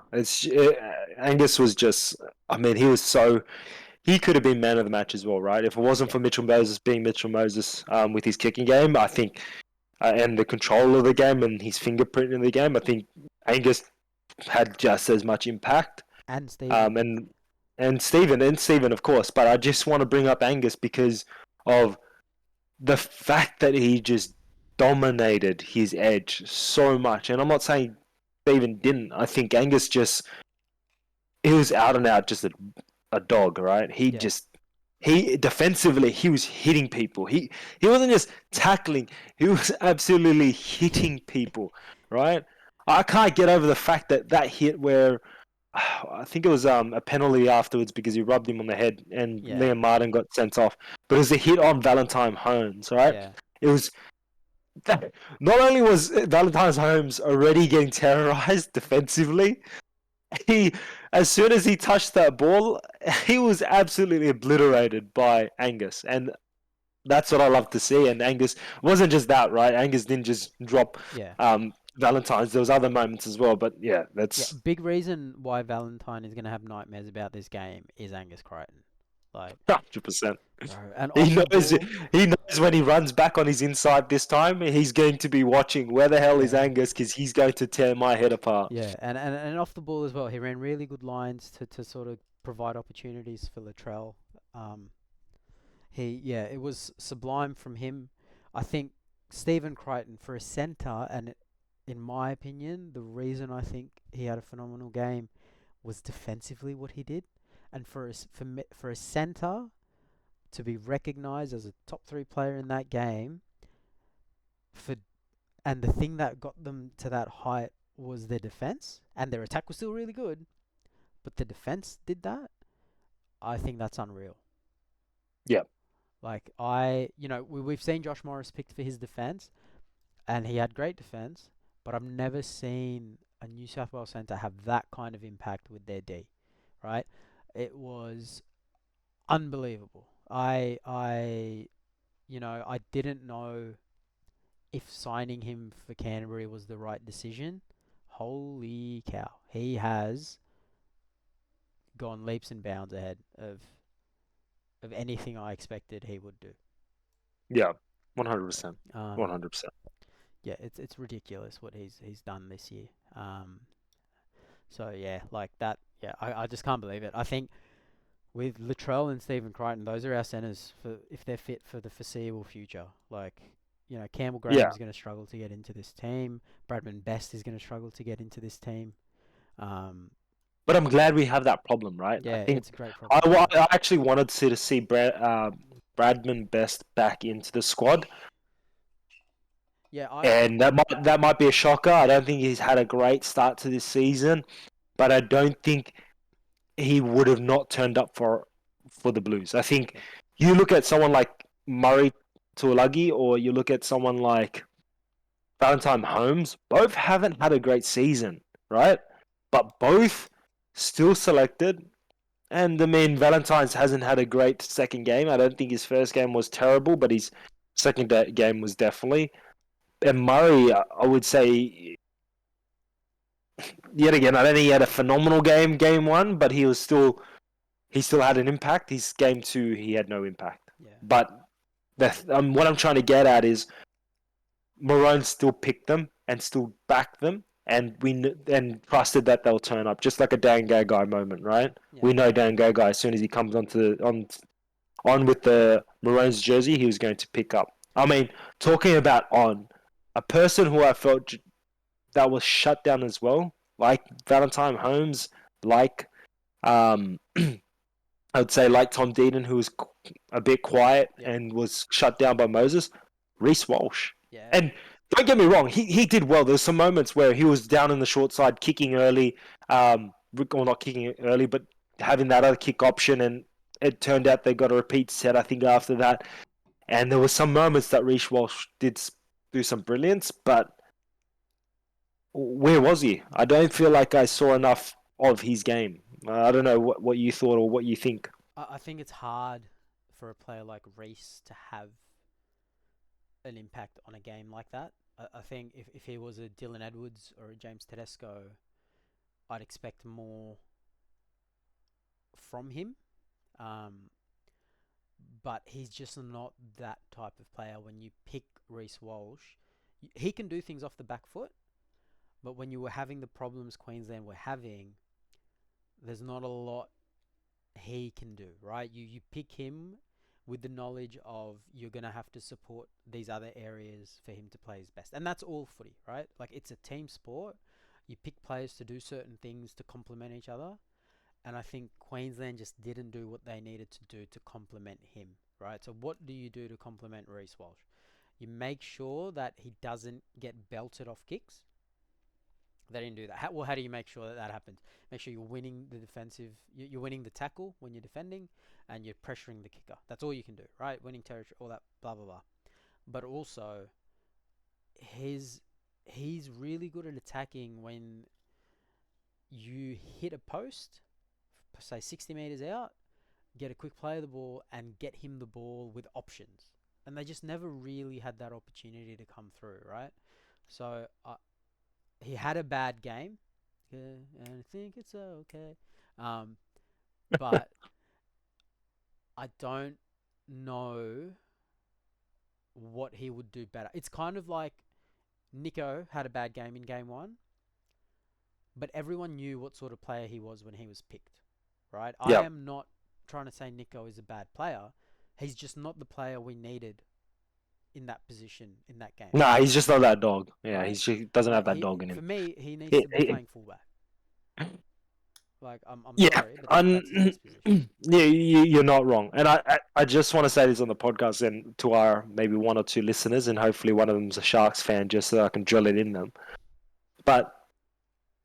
Angus was just. I mean, he could have been man of the match as well, right? If it wasn't Yeah, for Mitchell Moses being Mitchell Moses, with his kicking game, I think, and the control of the game and his fingerprint in the game, I think Angus had just as much impact. and Stephen. Um, and and Stephen, of course. But I just want to bring up Angus because of the fact that he just dominated his edge so much. And I'm not saying Stephen didn't. I think Angus just he was out and out just a dog, right? Yeah, He defensively he was hitting people. He wasn't just tackling, he was absolutely hitting people, right? I can't get over the fact that that hit where I think it was a penalty afterwards because he rubbed him on the head and yeah, Liam Martin got sent off. But it was a hit on Valentine Holmes, right? yeah, It was not only was Valentine Holmes already getting terrorized defensively, he as soon as he touched that ball, he was absolutely obliterated by Angus, and that's what I love to see. And Angus wasn't just that, right? Angus didn't just drop yeah, Valentine's. There was other moments as well, but yeah, yeah. that's Big reason why Valentine is going to have nightmares about this game is Angus Crichton. Like, 100%. bro, and He off the knows ball, he knows when he runs back on his inside this time, he's going to be watching where the hell is yeah, Angus because he's going to tear my head apart. yeah, and off the ball as well. He ran really good lines to sort of provide opportunities for Latrell. Um, yeah, it was sublime from him. I think Stephen Crichton for a centre, and in my opinion, the reason I think he had a phenomenal game was defensively what he did, and for a centre to be recognised as a top three player in that game, for and the thing that got them to that height was their defence, and their attack was still really good, but the defence did that. I think that's unreal. Yeah, Like we've seen Josh Morris picked for his defence, and he had great defence, but I've never seen a New South Wales centre have that kind of impact with their D, right? It was unbelievable. I didn't know if signing him for Canterbury was the right decision. Holy cow. He has gone leaps and bounds ahead of anything I expected he would do. yeah, 100%, Um, 100%. yeah, it's ridiculous what he's done this year. So yeah, like that. Yeah, I just can't believe it. I think with Latrell and Stephen Crichton, those are our centres for if they're fit for the foreseeable future. Like, Campbell Yeah, Graham's going to struggle to get into this team. Bradman Best is going to struggle to get into this team. Um, but I'm glad we have that problem, right? I yeah, think it's a great I, problem to have. I actually wanted to see Bradman Best back into the squad, Yeah, and that might be a shocker. I don't think he's had a great start to this season, but I don't think he would have not turned up for the Blues. I think yeah, you look at someone like Murray Tuolagi, or you look at someone like Valentine Holmes, both haven't had a great season, right? But both still selected. And I mean, Valentine's hasn't had a great second game. I don't think his first game was terrible, but his second game was definitely. And Murray, I would say, yet again, I don't think he had a phenomenal game one, but he still had an impact. His game two, he had no impact. yeah, But what I'm trying to get at is Maroon still picked them and still backed them, and and trusted that they'll turn up, just like a Dan Gagai moment, right? yeah, We know Dan Gagai, as soon as he comes on with the Maroons jersey, he was going to pick up. I mean, talking about a person who I felt that was shut down as well, like Valentine Holmes, like um, I would say like Tom Deaton, who was a bit quiet yep, and was shut down by Moses, Reece Walsh. yeah, And don't get me wrong, he did well. There's some moments where he was down in the short side, kicking early, or not kicking early, but having that other kick option, and it turned out they got a repeat set, I think, after that. And there were some moments that Reece Walsh did do some brilliance, but where was he? I don't feel like I saw enough of his game. I don't know what you thought or what you think. I think it's hard for a player like Reece to have an impact on a game like that. I think if he was a Dylan Edwards or a James Tedesco, I'd expect more from him. Um, but he's just not that type of player. When you pick Reece Walsh, he can do things off the back foot, but when you were having the problems Queensland were having, there's not a lot he can do, right? You pick him with the knowledge of you're going to have to support these other areas for him to play his best. And that's all footy, right? Like, it's a team sport. You pick players to do certain things to complement each other. And I think Queensland just didn't do what they needed to do to complement him, right? So what do you do to complement Reece Walsh? You make sure that he doesn't get belted off kicks. They didn't do that. How do you make sure that that happens? Make sure you're winning the defensive, you're winning the tackle when you're defending, and you're pressuring the kicker. That's all you can do, right? Winning territory, all that, blah blah blah. But also, he's really good at attacking when you hit a post, say 60 meters out, get a quick play of the ball, and get him the ball with options. And they just never really had that opportunity to come through, right? So he had a bad game, and I think it's okay. But I don't know what he would do better. It's kind of like Nico had a bad game in game one, but everyone knew what sort of player he was when he was picked, right? I Yeah. am not trying to say Nico is a bad player. He's just not the player we needed in that position in that game, Nah, he's just not that dog. Yeah, right? he doesn't have Like, that dog in for him. me, he needs He, to be he, playing fullback. Like, I'm yeah, sorry, but that's his best position. yeah, you're not wrong. And I just want to say this on the podcast and to our maybe one or two listeners, and hopefully one of them's a Sharks fan, just so I can drill it in them. But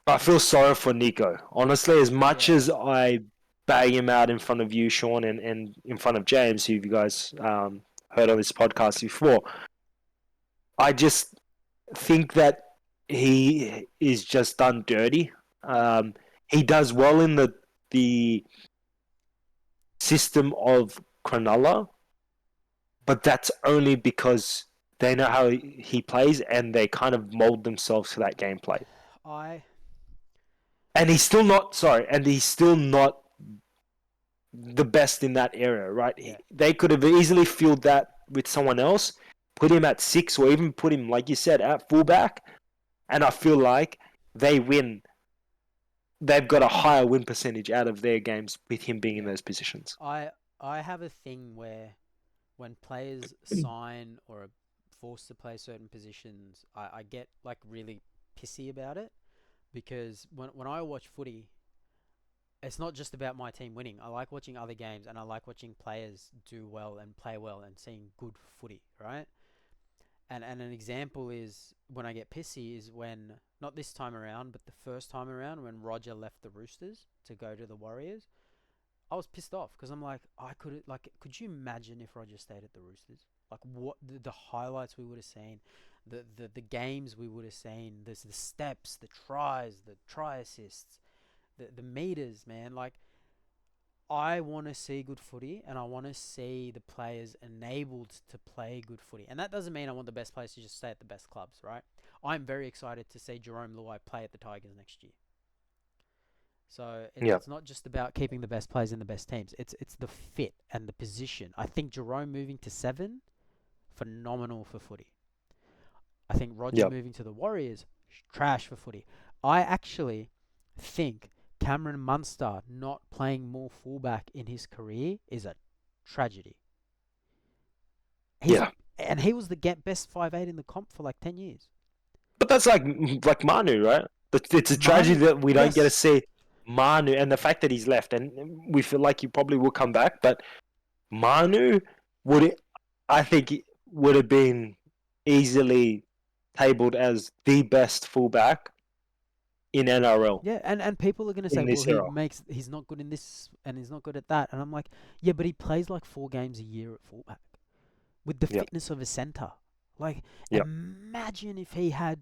I feel sorry for Nico. Honestly, as much Yeah, as I bag him out in front of you, Shaun, and in front of James, who you guys heard on this podcast before, I just think that he is just done dirty. He does well in the system of Cronulla, but that's only because they know how he plays and they kind of mold themselves to that gameplay. I And he's still not sorry, and he's still not the best in that area, right? yeah. They could have easily filled that with someone else, put him at 6, or even put him, like you said, at fullback, and I feel like they win. They've got a higher win percentage out of their games with him being in Yeah. those positions. I have a thing where when players sign or are forced to play certain positions, I get like really pissy about it, because when I watch footy, it's not just about my team winning. I like watching other games, and I like watching players do well and play well and seeing good footy, right? And an example is when I get pissy is when, not this time around, but the first time around when Roger left the Roosters to go to the Warriors. I was pissed off because I'm like, could you imagine if Roger stayed at the Roosters? Like, what the highlights we would have seen, the games we would have seen, the steps, the tries, the try assists, the meters, man. Like, I want to see good footy, and I want to see the players enabled to play good footy. And that doesn't mean I want the best players to just stay at the best clubs, right? I'm very excited to see Jerome Luai play at the Tigers next year. So Yeah, it's not just about keeping the best players in the best teams. It's the fit and the position. I think Jerome moving to 7, phenomenal for footy. I think Roger yeah, moving to the Warriors, trash for footy. I actually think Cameron Munster not playing more fullback in his career is a tragedy. He's yeah. and he was the best 5'8" in the comp for like 10 years. But that's like Manu, right? It's a tragedy Manu, that we don't get to yes, see Manu, and the fact that he's left, and we feel like he probably will come back. But Manu would, I think, would have been easily tabled as the best fullback in NRL Yeah, and people are gonna say, in well, this era. he's not good in this and he's not good at that, and I'm like, yeah, but he plays like 4 games a year at fullback with the Yep, fitness of a centre. Like, yep, imagine if he had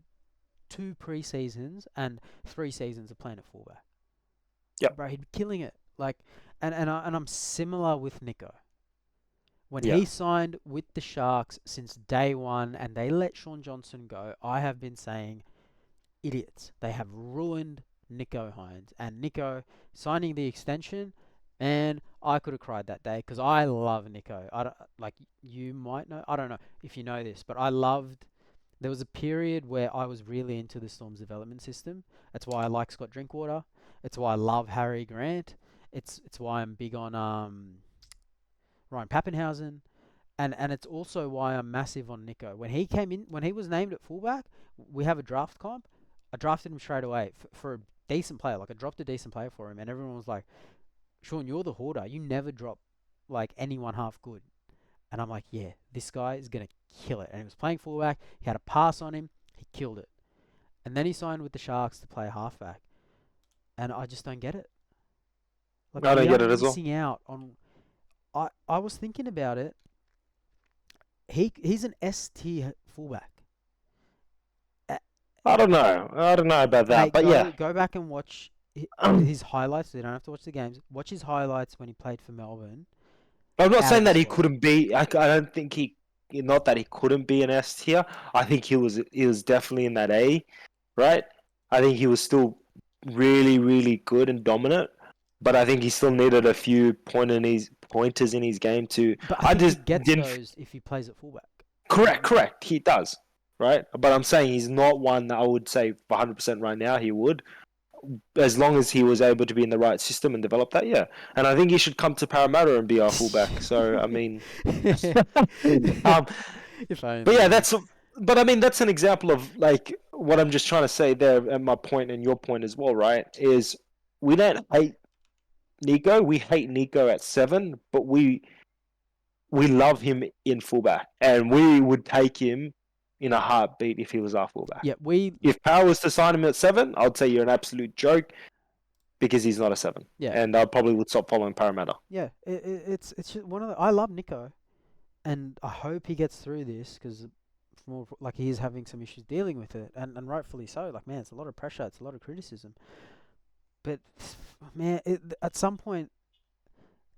2 pre-seasons and 3 seasons of playing at fullback, yep, bro, he'd be killing it. Like, I'm similar with Nico. When yeah. he signed with the Sharks since day one, and they let Shaun Johnson go, I have been saying idiots. They have ruined Nico Hines. And Nico signing the extension, man, I could have cried that day because I love Nico. I don't, like you might know. I don't know if you know this, but I loved. There was a period where I was really into the Storm's development system. That's why I like Scott Drinkwater. It's why I love Harry Grant. It's why I'm big on Ryan Pappenhausen. And it's also why I'm massive on Nico. When he came in, when he was named at fullback, we have a draft comp. I drafted him straight away for a decent player. Like I dropped a decent player for him, and everyone was like, "Shaun, you're the hoarder. You never drop like anyone half good." And I'm like, "Yeah, this guy is gonna kill it." And he was playing fullback. He had a pass on him. He killed it. And then he signed with the Sharks to play halfback, and I just don't get it. Like I don't we are get it as well. missing out on. I was thinking about it. He's an S tier fullback. Uh, I don't know. I don't know about that, Mate, but yeah. go back and watch his highlights. You don't have to watch the games. Watch his highlights when he played for Melbourne. I'm not Out of saying that this he world. couldn't be. I don't think he. Not that he couldn't be an S tier. I think he was. He was definitely in that A, right? I think he was still really, really good and dominant. But I think he still needed a few pointers in his game to. But I I think he just gets didn't. those if he plays at fullback. Correct, correct. He does, right? But I'm saying he's not one that I would say 100% right now. He would, as long as he was able to be in the right system and develop that. Yeah, and I think he should come to Parramatta and be our fullback. So I mean, um, If but yeah, only. But I mean, that's an example of like what I'm just trying to say there, and my point and your point as well, right? Is we don't hate Nico. We hate Nico at 7, but we love him in fullback, and we would take him in a heartbeat if he was our fullback. Yeah, If Power was to sign him at 7, I'd say you're an absolute joke because he's not a 7, yeah, and I probably would stop following Parramatta. yeah. It's just one of the. I love Nico, and I hope he gets through this because more like he is having some issues dealing with it, and rightfully so. Like man, it's a lot of pressure. It's a lot of criticism. But man, at some point,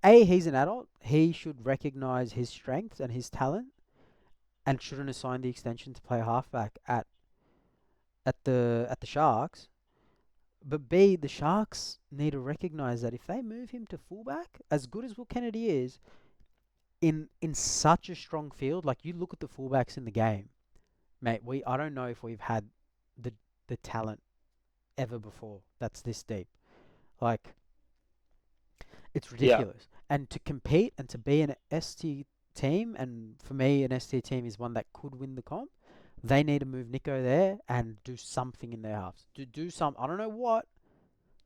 he's an adult. He should recognize his strengths and his talent, and shouldn't have signed the extension to play halfback at the Sharks. But B, the Sharks need to recognize that if they move him to fullback, as good as Will Kennedy is, in such a strong field, like you look at the fullbacks in the game, mate. I don't know if we've had the the talent ever before that's this deep. Like it's Yeah, ridiculous. And to compete and to be an ST team, and for me, an ST team is one that could win the comp. They need to move Nico there and do something in their halves. Do some. I don't know what.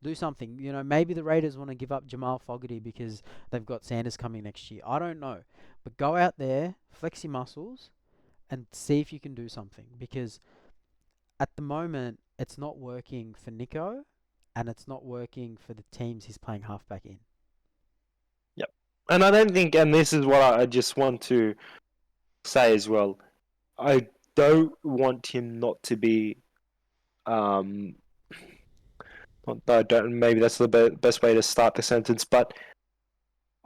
Do something. You know, maybe the Raiders want to give up Jamal Fogarty because they've got Sanders coming next year. I don't know. But go out there, flex your muscles, and see if you can do something. Because at the moment, it's not working for Nico, and it's not working for the teams he's playing halfback in. yep. And I don't think, and this is what I just want to say as well. I don't want him not to be. Um, I don't. Maybe that's the best way to start the sentence, but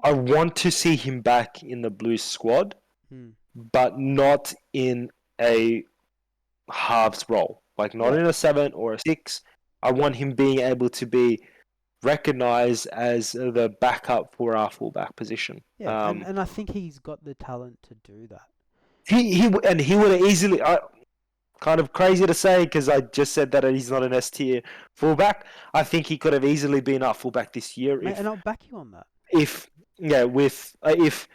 I want to see him back in the Blues squad, Hmm. but not in a halves role. Like not Yeah, in a 7 or a 6. I want him being able to be recognized as the backup for our fullback position. yeah, and I think he's got the talent to do that. He would have easily. Kind of crazy to say because I just said that he's not an S tier fullback. I think he could have easily been our fullback this year Mate, and I'll back you on that. if yeah with if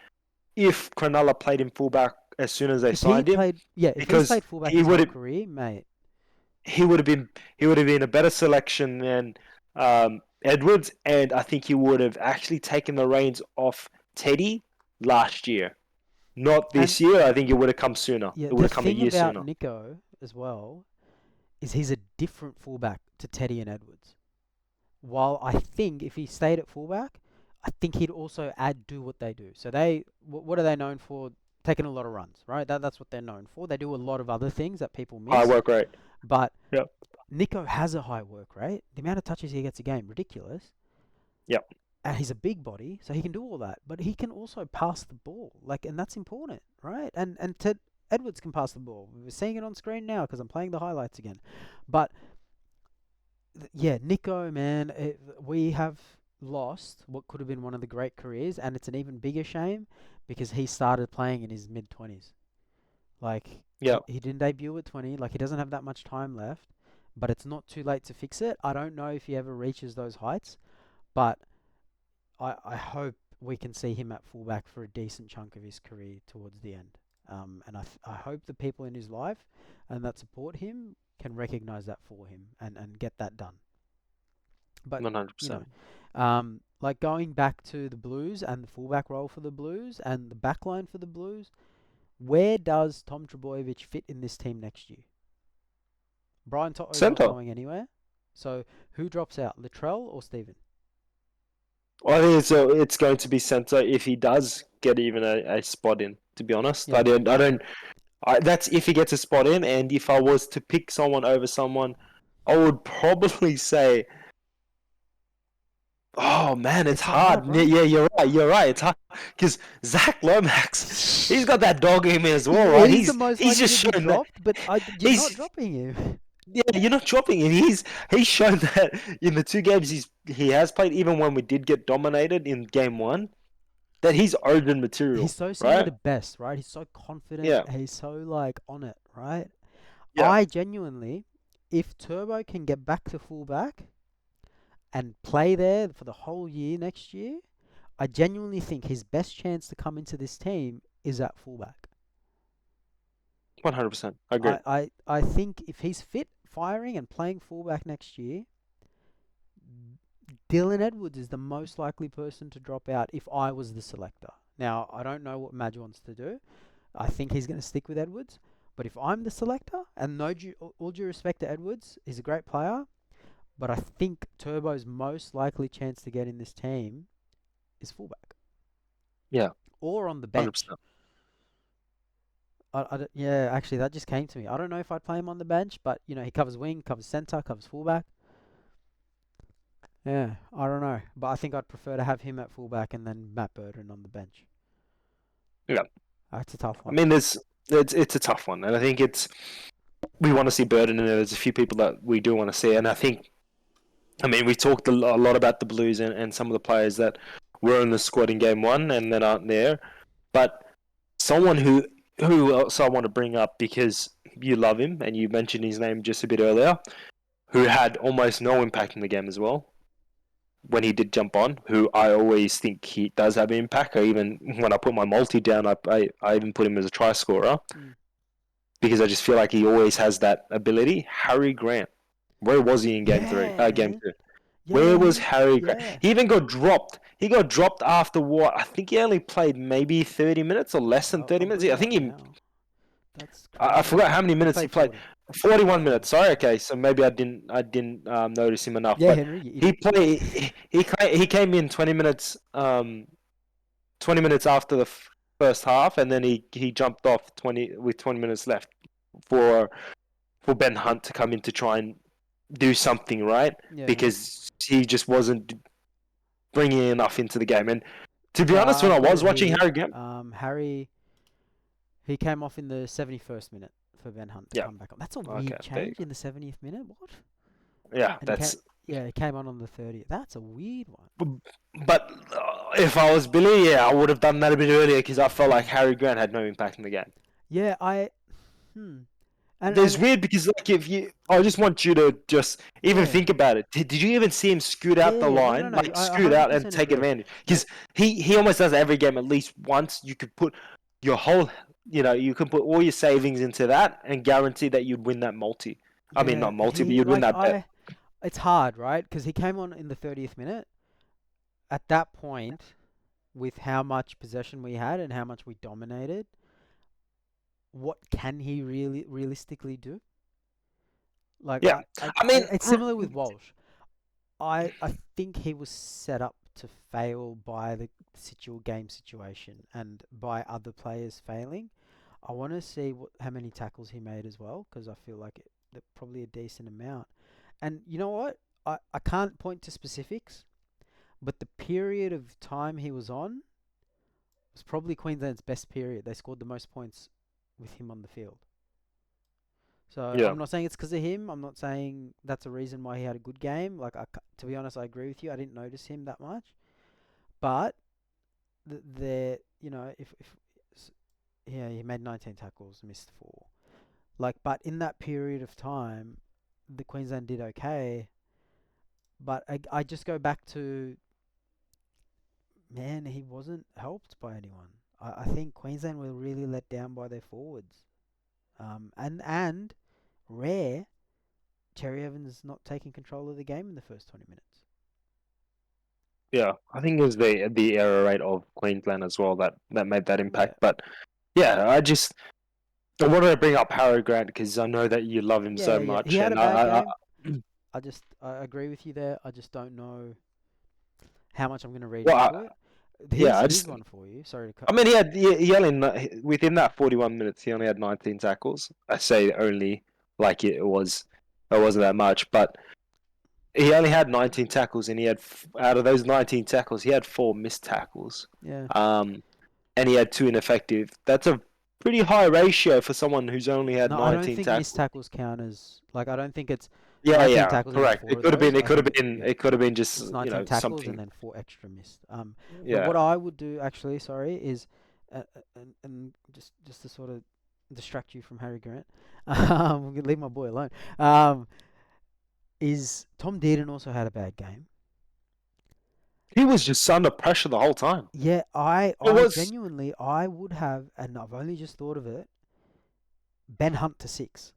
Cronulla played him fullback as soon as they If he signed him played, yeah, if he's because played fullback his whole career, mate, he would have been a better selection than Edwards, and I think he would have actually taken the reins off Teddy last year. Not and this year. I think it would have come sooner. yeah, It would the have come a thing year about sooner. Nico as well is he's a different fullback to Teddy and Edwards. While I think if he stayed at fullback, I think he'd also do what they do. So what are they known for? Taking a lot of runs, right? That's what they're known for. They do a lot of other things that people High miss. work rate. But Yep. Nico has a high work rate. The amount of touches he gets a game, ridiculous. Yep. And he's a big body, so he can do all that. But he can also pass the ball, and that's important, right? And Ted Edwards can pass the ball. We're seeing it on screen now because I'm playing the highlights again. But yeah, Nico, man, we have lost what could have been one of the great careers, and it's an even bigger shame because he started playing in his mid-20s. Like, Yep. he didn't debut at 20. Like, he doesn't have that much time left, but it's not too late to fix it. I don't know if he ever reaches those heights, but I hope we can see him at fullback for a decent chunk of his career towards the end. And I hope the people in his life and that support him can recognize that for him and get that done. But, you 100%. know, like going back to the Blues and the fullback role for the Blues and the backline for the Blues, where does Tom Trbojevic fit in this team next year? Brian To'o's not Center. going anywhere. So who drops out, Latrell or Steven? I think it's going to be center if he does get even a spot in. To be honest, Yeah. I don't. That's if he gets a spot in, and if I was to pick someone over someone, I would probably say, oh man, it's It's so hard, hard. right? Yeah, you're right. You're right. It's hard because Zach Lomax, he's got that dog in him as well, right? He's the most He's likely just to be shown that dropped, but you're not he's dropping him. yeah. You're not dropping him. He's shown that in the two games he has played, even when we did get dominated in game one, that he's open He's material, so similar right? to Best, right? He's so confident. Yeah. He's so like on it, right? Yeah. I genuinely, if Turbo can get back to fullback and play there for the whole year next year, I genuinely think his best chance to come into this team is at fullback. 100%. I agree. I think if he's fit, firing, and playing fullback next year, Dylan Edwards is the most likely person to drop out if I was the selector. Now, I don't know what Madge wants to do. I think he's going to stick with Edwards. But if I'm the selector, and all due respect to Edwards, he's a great player, but I think Turbo's most likely chance to get in this team is fullback. Yeah. Or on the bench. 100%. Yeah, actually, that just came to me. I don't know if I'd play him on the bench, but, he covers wing, covers centre, covers fullback. Yeah, I don't know. But I think I'd prefer to have him at fullback and then Matt Burton on the bench. Yeah. That's a tough I one. mean, it's a tough one, and I think we want to see Burden in there. There's a few people that we do want to see, and I mean, we talked a lot about the Blues and some of the players that were in the squad in game one and then aren't there, but someone who else I want to bring up because you love him and you mentioned his name just a bit earlier, who had almost no impact in the game as well when he did jump on, who I always think he does have an impact. Or even when I put my multi down, I even put him as a try scorer because I just feel like he always has that ability. Harry Grant, where was he in game three? Yeah, Game man. two. Where Yeah, was Harry Grant? yeah. He even got dropped. He got dropped after what? I think he only played maybe 30 minutes or less than 30 I'll minutes. bring I it up think now. That's I forgot how crazy. many He minutes he played played. 40. 41 40. minutes. Sorry, okay. So maybe I didn't notice him enough. Yeah, But Henry, you he idiot. played. He came in 20 minutes. 20 minutes after the first half, and then he jumped off 20 minutes left for Ben Hunt to come in to try and do something, right? Yeah. Because he just wasn't bringing enough into the game. And to be Yeah, honest, when I I've got was it watching here. Harry Grant, Harry, he came off in the 71st minute for Ben Hunt to yeah, come back on. That's a okay, weird there you change in the 70th minute. What? go. Yeah, And that's. he came on the 30th. That's a weird one. But if I was Billy, yeah, I would have done that a bit earlier because I felt like Hmm. Harry Grant had no impact in the game. Yeah, hmm. It's And weird because like if you, I just want you to just even yeah. think about it. Did you even see him scoot Yeah, out the yeah, yeah. No, line, no. like I scoot out and 100% take agree. advantage? No, Because he almost does it every game at least once. You could put your whole, you can put all your savings into that and guarantee that you'd win that multi. I mean, yeah, not multi, but you'd win that bet. it's hard, right? Because he came on in the 30th minute. At that point, with how much possession we had and how much we dominated, what can he realistically do? Like Yeah, I mean, it's similar with Walsh. I think he was set up to fail by the game situation and by other players failing. I want to see how many tackles he made as well, because I feel like probably a decent amount. And you know what? I can't point to specifics, but the period of time he was on was probably Queensland's best period. They scored the most points with him on the field. So yeah, I'm not saying it's because of him. I'm not saying that's a reason why he had a good game. Like, to be honest, I agree with you. I didn't notice him that much. But you know, yeah, he made 19 tackles, missed 4. Like, but in that period of time, the Queensland did okay. But I just go back to, man, he wasn't helped by anyone. I think Queensland were really let down by their forwards. And rare, Cherry Evans not taking control of the game in the first 20 minutes. yeah. I think it was the error rate of Queensland as well that made that Yeah. impact. But yeah, I wanted to bring up Harry Grant because I know that you love him so Yeah. He much, had a and bad game. I agree with you there. I just don't know how much I'm going to read well, into it. yeah, Here's one for you. Sorry to cut. I mean, he only within that 41 minutes, he only had 19 tackles. I say only like it wasn't that much, but he only had 19 tackles, and he had out of those 19 tackles, he had 4 missed tackles. Yeah. And he had 2 ineffective. That's a pretty high ratio for someone who's only had No, I don't 19 think missed tackles. tackles count as, like, I don't think it's Yeah, 19 yeah, tackles and then correct. 4 of those. I think yeah, It could have been just it's 19 tackles and something. then 4 extra missed. But Yeah, what I would do actually, sorry, is and just to sort of distract you from Harry Grant, leave my boy alone. Is Tom Dearden also had a bad game? he was just under pressure the whole time. Yeah, It I was genuinely, I would have, and I've only just thought of it, Ben Hunt to 6.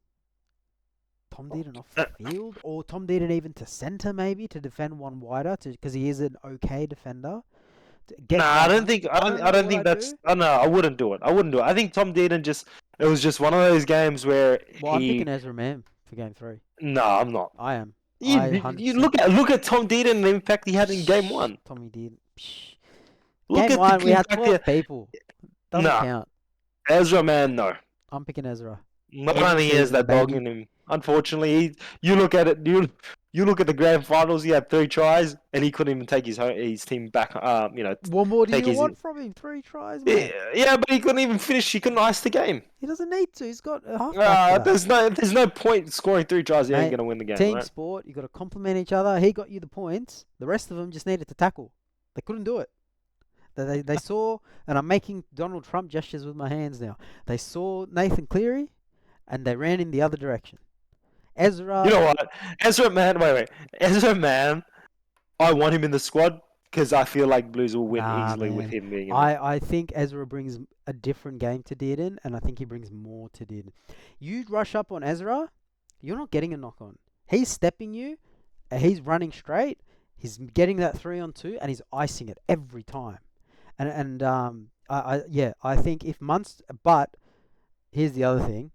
Tom Dearden off the uh, field, or Tom Dearden even to centre maybe to defend one wider, because he is an okay defender. Get Nah, Ben Hunt. I don't I know don't what think I'd that's. do. Oh no, I wouldn't do it. I wouldn't do it. I think Tom Dearden just. It was just one of those games where Well, I'm picking he. Ezra Mam for game 3. No, I'm not. I am. You, I you 100%. look at Tom Dearden and the impact he had in game Psh, 1. Tommy Dearden. Psh. Look Game at the 1, we had impact. 12 people. Doesn't Nah, count. Ezra, man, no. I'm picking Ezra. Not End of only is season, that dog baby. in him. Unfortunately, you look at it. You look at the grand finals. He had 3 tries, and he couldn't even take his team back. What more do Take you his. want from him? 3 tries, mate. Yeah, but he couldn't even finish. He couldn't ice the game. He doesn't need to. He's got a halfback for that. There's no point scoring 3 tries. He ain't Mate, gonna win the game, team right? sport, you got to complement each other. He got you the points. The rest of them just needed to tackle. They couldn't do it. They saw, and I'm making Donald Trump gestures with my hands now. They saw Nathan Cleary, and they ran in the other direction. You Ezra, know what? Ezra man, wait. Ezra man, I want him in the squad because I feel like Blues will win nah, easily with man. him being in there. I think Ezra brings a different game to Dearden, and I think he brings more to Dearden. You rush up on Ezra, you're not getting a knock on. He's stepping you, and he's running straight. He's getting that 3-on-2, and he's icing it every time. I think if Munster, but here's the other thing.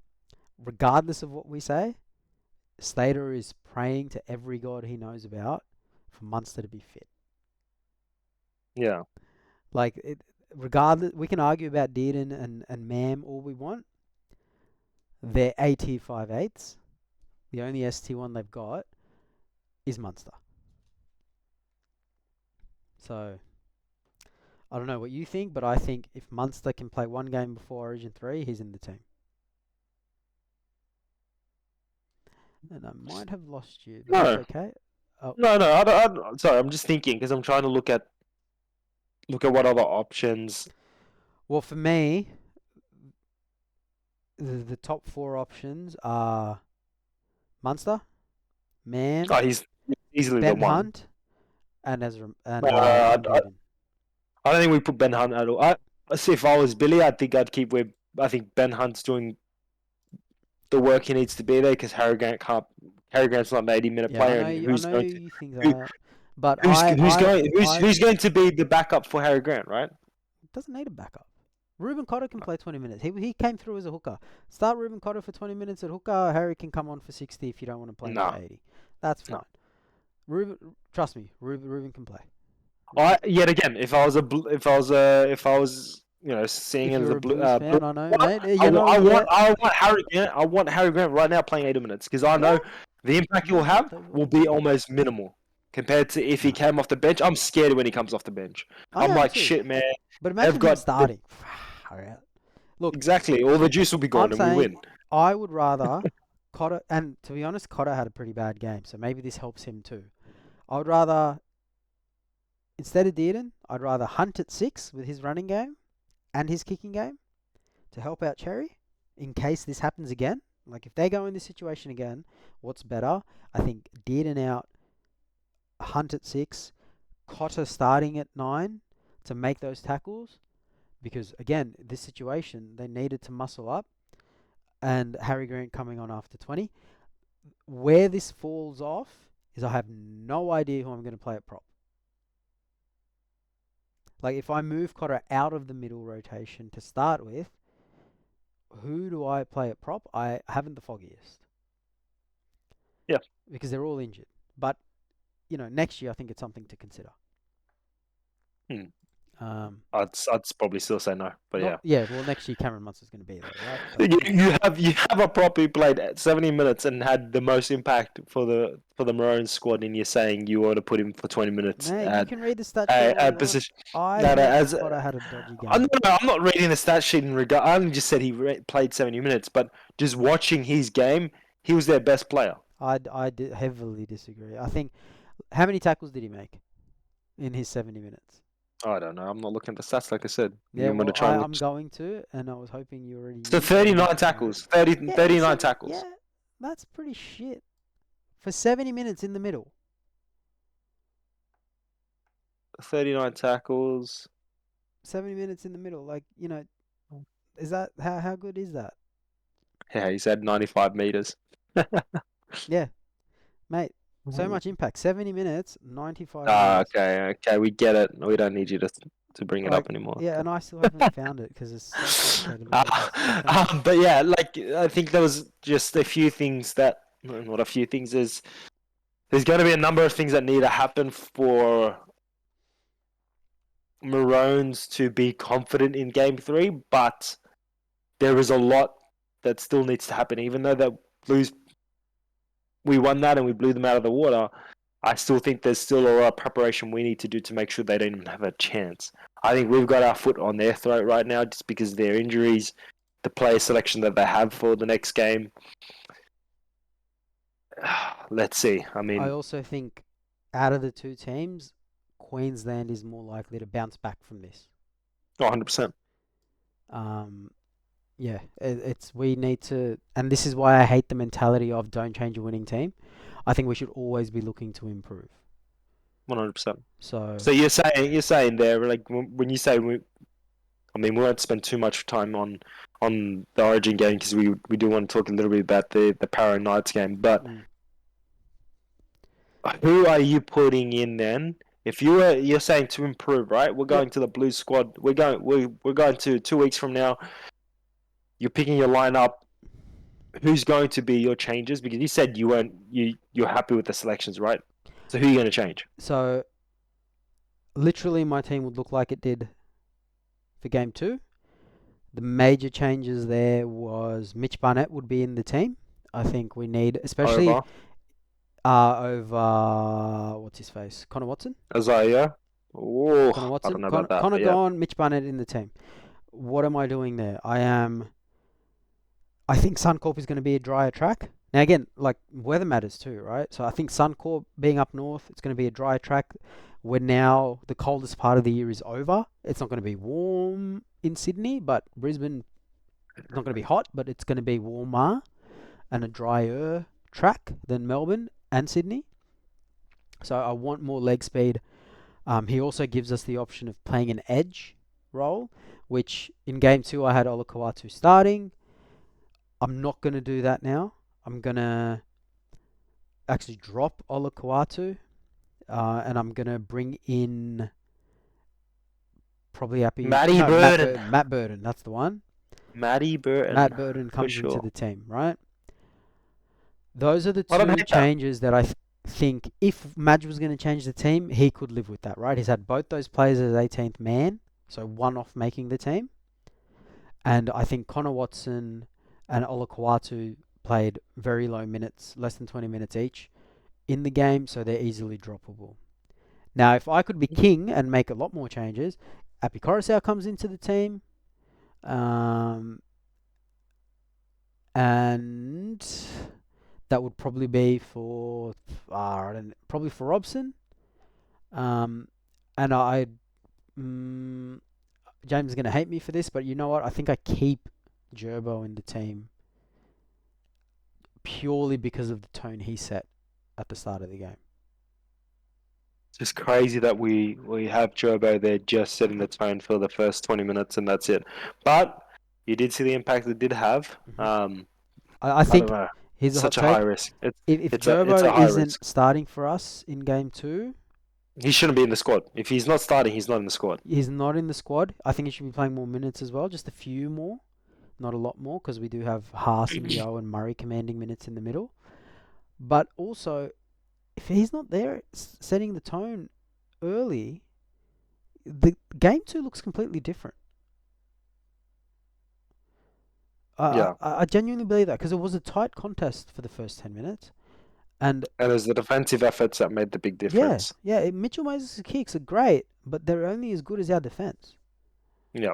Regardless of what we say, Slater is praying to every god he knows about for Munster to be fit. Yeah. Like, regardless, we can argue about Dearden and Mam all we want. They're AT 5/8s. The only ST1 they've got is Munster. So, I don't know what you think, but I think if Munster can play one game before Origin 3, he's in the team. And I might have lost you, but No. that's okay. Oh, No. Sorry, I'm just thinking because I'm trying to look at what other options. well, for me, the top 4 options are Munster, Mam, Oh, he's easily the Ben one. Hunt, and Ezra and I Dearden. don't think we put Ben Hunt at all. I see if I was Billy, I think I'd keep with. I think Ben Hunt's doing the work he needs to be there because Harry Grant can't. Harry Grant's not an 80-minute Yeah, player, and I know you think who, that, but who's going to be the backup for Harry Grant, right? doesn't need a backup. Ruben Cotter can play 20 minutes. He came through as a hooker. Start Ruben Cotter for 20 minutes at hooker. Harry can come on for 60 if you don't want to play him for No, 80. That's no. fine. Ruben, trust me, Ruben can play. Yet again, if I was, seeing If it as you're a a Blues fan, I know, what? mate. You're not. Yeah. I want Harry Grant. I want Harry Grant right now playing 80 minutes because I Yeah. know the impact he'll Yeah. have They will. will be almost minimal compared to if he No. came off the bench. I'm scared when he comes off the bench. I I'm am like, too. shit, man. But They've imagine him got the starting. Alright. Look, exactly all the juice will be gone I'm and we saying win. I would rather Cotter, and to be honest, Cotter had a pretty bad game, so maybe this helps him too. I would rather, instead of Dearden, I'd rather Hunt at 6 with his running game and his kicking game to help out Cherry in case this happens again. Like if they go in this situation again, what's better? I think Dearden out, Hunt at 6, Cotter starting at 9 to make those tackles. Because again, this situation, they needed to muscle up, and Harry Grant coming on after 20. Where this falls off is I have no idea who I'm going to play at prop. Like if I move Cotter out of the middle rotation to start with, who do I play at prop? I haven't the foggiest. Yeah. Because they're all injured. But, next year I think it's something to consider. Hmm. Um, I'd probably still say no, but not yeah. well next year Cameron Munson's going to be there, right? But You have a prop who played 70 minutes and had the most impact for the Maroons squad, and you're saying you want to put him for 20 minutes mate, you at can read the stat sheet all a you want. position I that think as Cotter had a dodgy I'm game. not reading the stat sheet in regard. I only just said he played 70 minutes, but just watching his game, he was their best player. I heavily disagree. I think, how many tackles did he make in his 70 minutes? I don't know. I'm not looking at the stats, like I said. Yeah, I'm going to well, try and look. I'm going to, and I was hoping you already So knew, but I'm 39 not going to. tackles, 30, Yeah, in 39 seven. tackles, Yeah, that's pretty shit for 70 minutes in the middle. 39 tackles. 70 minutes in the middle, like is that how good is that? Yeah, he said 95 meters. Yeah, mate. So much impact. 70 minutes, 95 Ah, meters. okay, we get it. We don't need you to bring it Like, up anymore. yeah, and I still haven't found it because it's so complicated looking at this. So thank you. But yeah, like I think there was just a few things that, not a few things. There's going to be a number of things that need to happen for Maroons to be confident in Game 3, but there is a lot that still needs to happen. Even though that Blues, we won that and we blew them out of the water, I still think there's still a lot of preparation we need to do to make sure they don't even have a chance. I think we've got our foot on their throat right now just because of their injuries, the player selection that they have for the next game. Let's see. I I mean, also think out of the two teams, Queensland is more likely to bounce back from this. 100%. Um, yeah, it's we need to, and this is why I hate the mentality of don't change a winning team. I think we should always be looking to improve. 100%. So So you're saying there, like when you say we won't spend too much time on the Origin game because we do want to talk a little bit about the Para Knights game. But mm, who are you putting in then? If you're saying to improve, right? We're yep. going to the Blues squad. We're going to 2 weeks from now. You're picking your lineup. Who's going to be your changes? Because you said you're happy with the selections, right? So who are you going to change? So literally, my team would look like it did for game 2. The major changes there was Mitch Barnett would be in the team. I think we need, especially Over over what's his face, Connor Watson. Isaiah. Connor Oh, I don't Watson, know about that, Connor but yeah, gone, Mitch Barnett in the team. What am I doing there? I think Suncorp is going to be a drier track. Now again, like weather matters too, right? So I think Suncorp being up north, it's going to be a drier track. Where now the coldest part of the year is over. It's not going to be warm in Sydney, but Brisbane, it's not going to be hot, but it's going to be warmer and a drier track than Melbourne and Sydney. So I want more leg speed. He also gives us the option of playing an edge role, which in game 2 I had Olakau'atu starting. I'm not going to do that now. I'm going to actually drop Olakau'atu, and I'm going to bring in probably happy. Matty No, Matt Burton. Burton. Matt Burton, that's the one. Matty Burton, Matt Burton for comes into sure. the team, right? Those are the I don't two hate that. changes that I think if Madge was going to change the team, he could live with that, right? He's had both those players as 18th man, so one off making the team. And I think Connor Watson and Olakawatu played very low minutes, less than 20 minutes each in the game, so they're easily droppable. Now, if I could be king and make a lot more changes, Api Coruscant comes into the team, and that would probably be for probably for Robson. And James is going to hate me for this, but you know what? I think I keep Gerbo in the team purely because of the tone he set at the start of the game. It's just crazy that we have Jobo there just setting the tone for the first 20 minutes and that's it. But you did see the impact it did have. I I think don't know. here's a hot Such a high take. risk. If It's a Gerbo high isn't risk. starting for us in game 2, He shouldn't be in the squad. If he's not starting, he's not in the squad. he's not in the squad. I think he should be playing more minutes as well, just a few more, not a lot more, because we do have Haas and Yo and Murray commanding minutes in the middle. But also, if he's not there setting the tone early, the game 2 looks completely different. Yeah. I genuinely believe that because it was a tight contest for the first 10 minutes. And it was the defensive efforts that made the big difference. Mitchell Moses' kicks are great, but they're only as good as our defense. Yeah.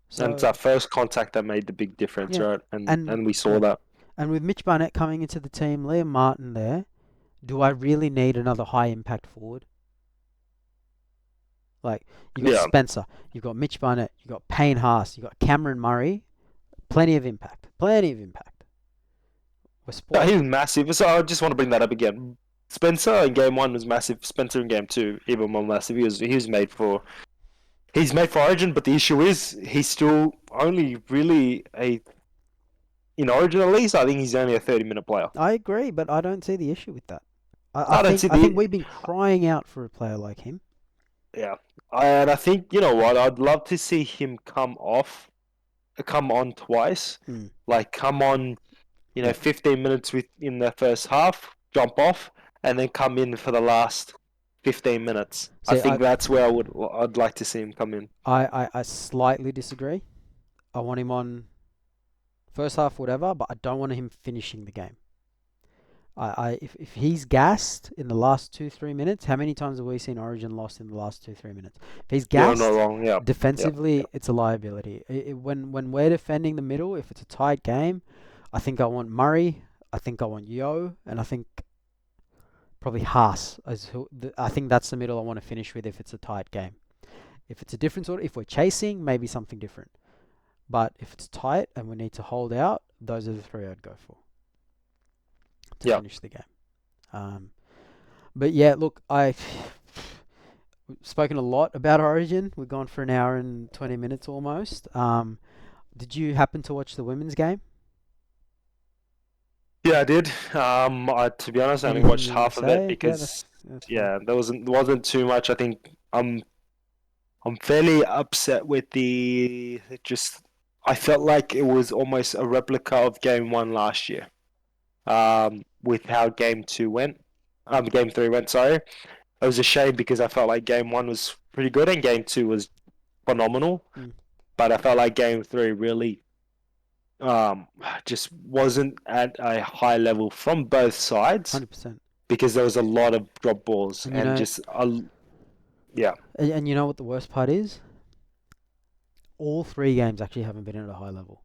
So, and it's our first contact that made the big difference, right? And we saw that. And with Mitch Barnett coming into the team, Liam Martin there, do I really need another high impact forward? Like, you got Spencer, you've got Mitch Barnett, you've got Payne Haas, you've got Cameron Murray. Plenty of impact. We're spoiled. He was massive. So I just want to bring that up again. Spencer in game 1 was massive. Spencer in game 2 even more massive. He's made for Origin, but the issue is he's still only really in Origin at least. I think he's only a 30-minute player. I agree, but I don't see the issue with that. I think we've been crying out for a player like him. Yeah, and I think you know what? I'd love to see him come on twice. Like come on, 15 minutes in the first half, jump off, and then come in for the last 15 minutes. See, I think that's where I'd like to see him come in. I slightly disagree. I want him on first half, whatever, but I don't want him finishing the game. If he's gassed in the last 2-3 minutes, how many times have we seen Origin lost in the last 2-3 minutes? If he's gassed, not wrong. Yeah. Defensively, it's a liability. When we're defending the middle, if it's a tight game, I think I want Murray, I think I want Yo, and I think probably Haas. I think that's the middle I want to finish with if it's a tight game. If it's a different sort, if we're chasing, maybe something different. But if it's tight and we need to hold out, those are the 3 I'd go for to finish the game. But yeah, look, I've spoken a lot about Origin. We've gone for an hour and 20 minutes almost. Did you happen to watch the women's game? Yeah, I did. To be honest, I only watched half of it because there wasn't too much. I think I'm fairly upset with I felt like it was almost a replica of game 1 last year. With how game 3 went, sorry. It was a shame because I felt like game 1 was pretty good and game 2 was phenomenal. But I felt like game 3 really just wasn't at a high level from both sides. 100%. Because there was a lot of drop balls and yeah. And you know what the worst part is? All 3 games actually haven't been at a high level.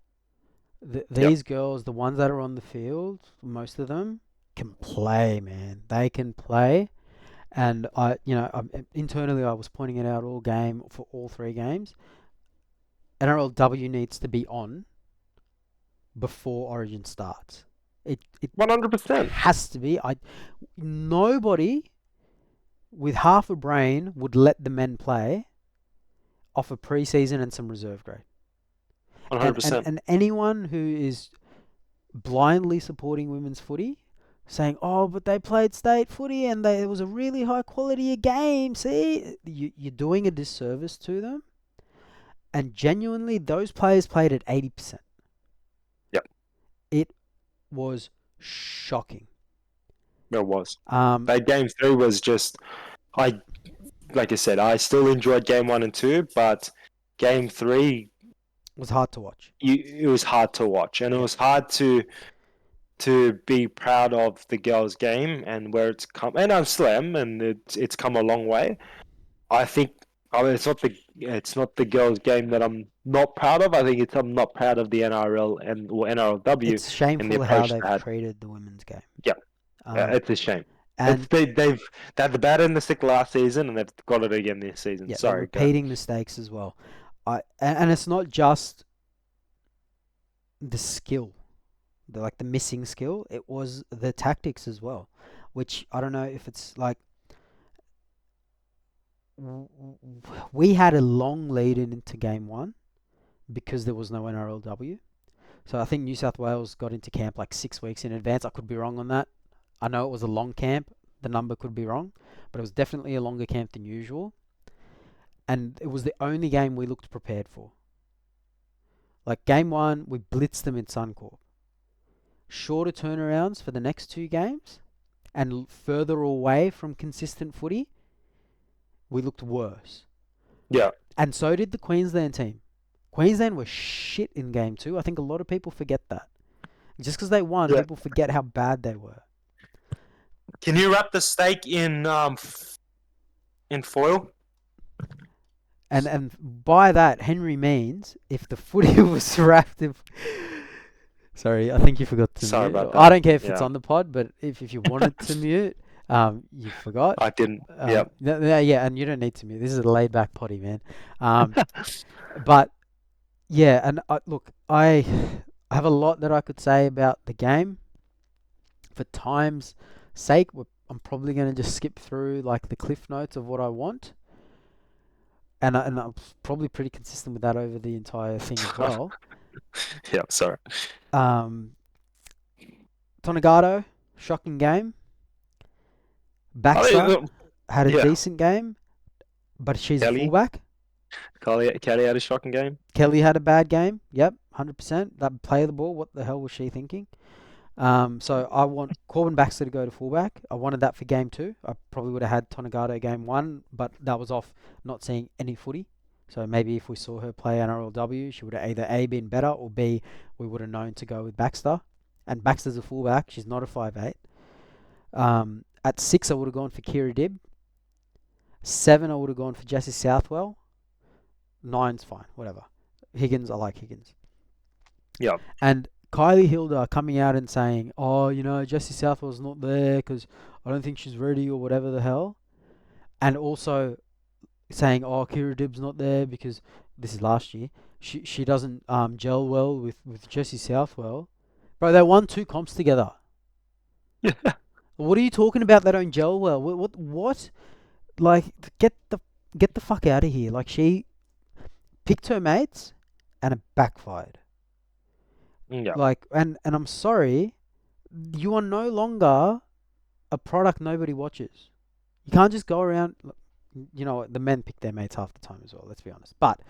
These girls, the ones that are on the field, most of them can play, man. They can play. And internally I was pointing it out all game for all 3 games. NRLW needs to be on before Origin starts. It 100% has to be. Nobody with half a brain would let the men play off a preseason and some reserve grade. 100%. And anyone who is blindly supporting women's footy, saying, "Oh, but they played state footy and it was a really high quality game." See, you're doing a disservice to them. And genuinely, those players played at 80%. Yep. It was shocking. It was. Um, That game 3 was just, I like I said, I still enjoyed game 1 and 2, but game 3, was hard to watch. it was hard to watch, and it Yeah. was hard to be proud of the girls' game and where it's come. And I still am, and it's come a long way. I think. I mean, it's not the girls' game that I'm not proud of. I think I'm not proud of the NRL or NRLW It's and the shameful how approach they they've had. treated the women's game. Yeah, Um, it's a shame. and They had the bad end of the stick last season, and they've got it again this season. yeah, they're Sorry, go. repeating mistakes as well. And it's not just the skill, the missing skill. It was the tactics as well, which I don't know if it's like we had a long lead into game 1 because there was no NRLW. So I think New South Wales got into camp like 6 weeks in advance. I could be wrong on that. I know it was a long camp. The number could be wrong, but it was definitely a longer camp than usual. And it was the only game we looked prepared for. Like game 1, we blitzed them in Suncorp. Shorter turnarounds for the next 2 games, and further away from consistent footy, we looked worse. Yeah. And so did the Queensland team. Queensland were shit in game 2. I think a lot of people forget that. Just because they won, Yeah. people forget how bad they were. Can you wrap the steak in foil? And by that, Henry means if the footy was wrapped in... Sorry, I think you forgot to Sorry mute. about that. I don't care if it's Yeah. on the pod, but if you wanted to mute, you forgot. I didn't. Yeah. Yeah, and you don't need to mute. This is a laid back potty, man. But yeah, and look, I have a lot that I could say about the game. For time's sake, I'm probably going to just skip through like the cliff notes of what I want. And I'm probably pretty consistent with that over the entire thing as well. Yeah, sorry. Tonegado, shocking game. Baxter had a decent game, but she's Kelly? a fullback. Kelly had a shocking game. Kelly had a bad game. Yep, 100%. That play of the ball, what the hell was she thinking? So I want Corbin Baxter to go to fullback. I wanted that for game 2. I probably would have had Tonegado game 1, but that was off not seeing any footy. So maybe if we saw her play NRLW, she would have either A, been better, or B, we would have known to go with Baxter. And Baxter's a fullback. She's not a 5'8". At 6, I would have gone for Kira Dibb. 7, I would have gone for Jessie Southwell. 9's fine, whatever. Higgins, I like Higgins. Yeah. And Kylie Hilda coming out and saying, oh, Jessie Southwell's not there because I don't think she's ready or whatever the hell. And also saying, oh, Kira Dibb's not there because this is last year. She doesn't gel well with Jessie Southwell. Bro, they won 2 comps together. Yeah. What are you talking about? They don't gel well. What? Like, get the fuck out of here. Like, she picked her mates and it backfired. Yeah. Like, and I'm sorry, you are no longer a product nobody watches. You can't just go around. The men pick their mates half the time as well. Let's be honest. But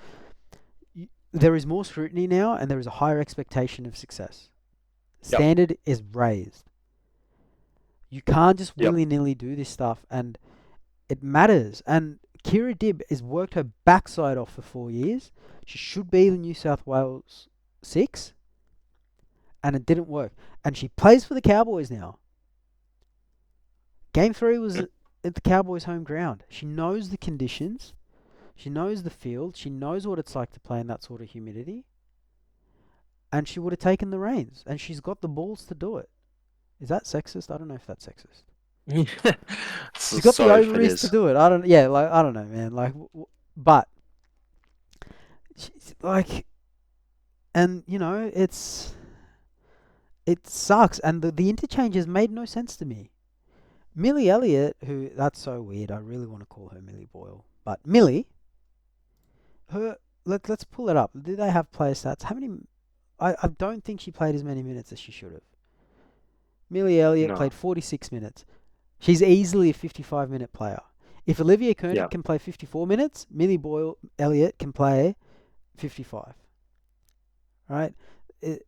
there is more scrutiny now, and there is a higher expectation of success. Standard is raised. You can't just willy-nilly do this stuff, and it matters. And Kira Dibb has worked her backside off for 4 years. She should be the New South Wales 6, and it didn't work. And she plays for the Cowboys now. Game 3 was at the Cowboys' home ground. She knows the conditions. She knows the field. She knows what it's like to play in that sort of humidity. And she would have taken the reins. And she's got the balls to do it. Is that sexist? I don't know if that's sexist. She's got the ovaries to do it. I don't know, man. But she's like, and it sucks. And the interchanges made no sense to me. Millie Elliott, that's so weird. I really want to call her Millie Boyle, but Millie, let's pull it up. Do they have player stats? How many? I don't think she played as many minutes as she should have. Millie Elliott played 46 minutes. She's easily a 55-minute player. If Olivia Koenig can play 54 minutes, Millie Boyle Elliott can play 55. Right? It,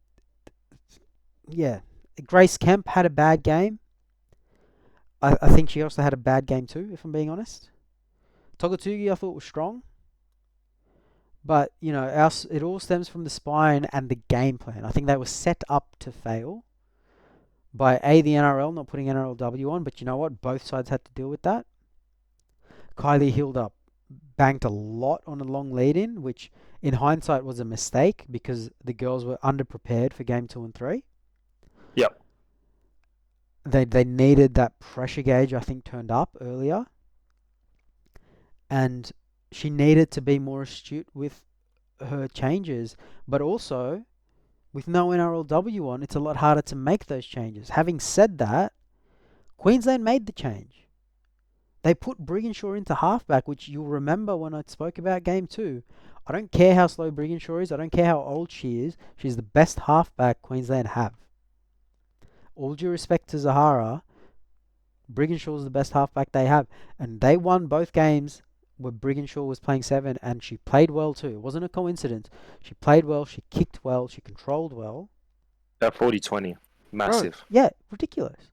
yeah. Grace Kemp had a bad game. I think she also had a bad game too, if I'm being honest. Togatugi I thought was strong. But, it all stems from the spine and the game plan. I think they were set up to fail by the NRL not putting NRLW on, but you know what? Both sides had to deal with that. Kylie Hilda banked a lot on a long lead in, which in hindsight was a mistake because the girls were underprepared for game 2 and 3. Yep. They needed that pressure gauge, I think, turned up earlier. And she needed to be more astute with her changes, but also with no NRLW on, it's a lot harder to make those changes. Having said that, Queensland made the change. They put Brigginshaw into halfback, which you'll remember when I spoke about game 2. I don't care how slow Brigginshaw is. I don't care how old she is. She's the best halfback Queensland have. All due respect to Zahara, Brigginshaw's the best halfback they have. And they won both games where Brigginshaw was playing 7, and she played well too. It wasn't a coincidence. She played well, she kicked well, she controlled well. That 40-20. Massive. Bro, yeah, ridiculous.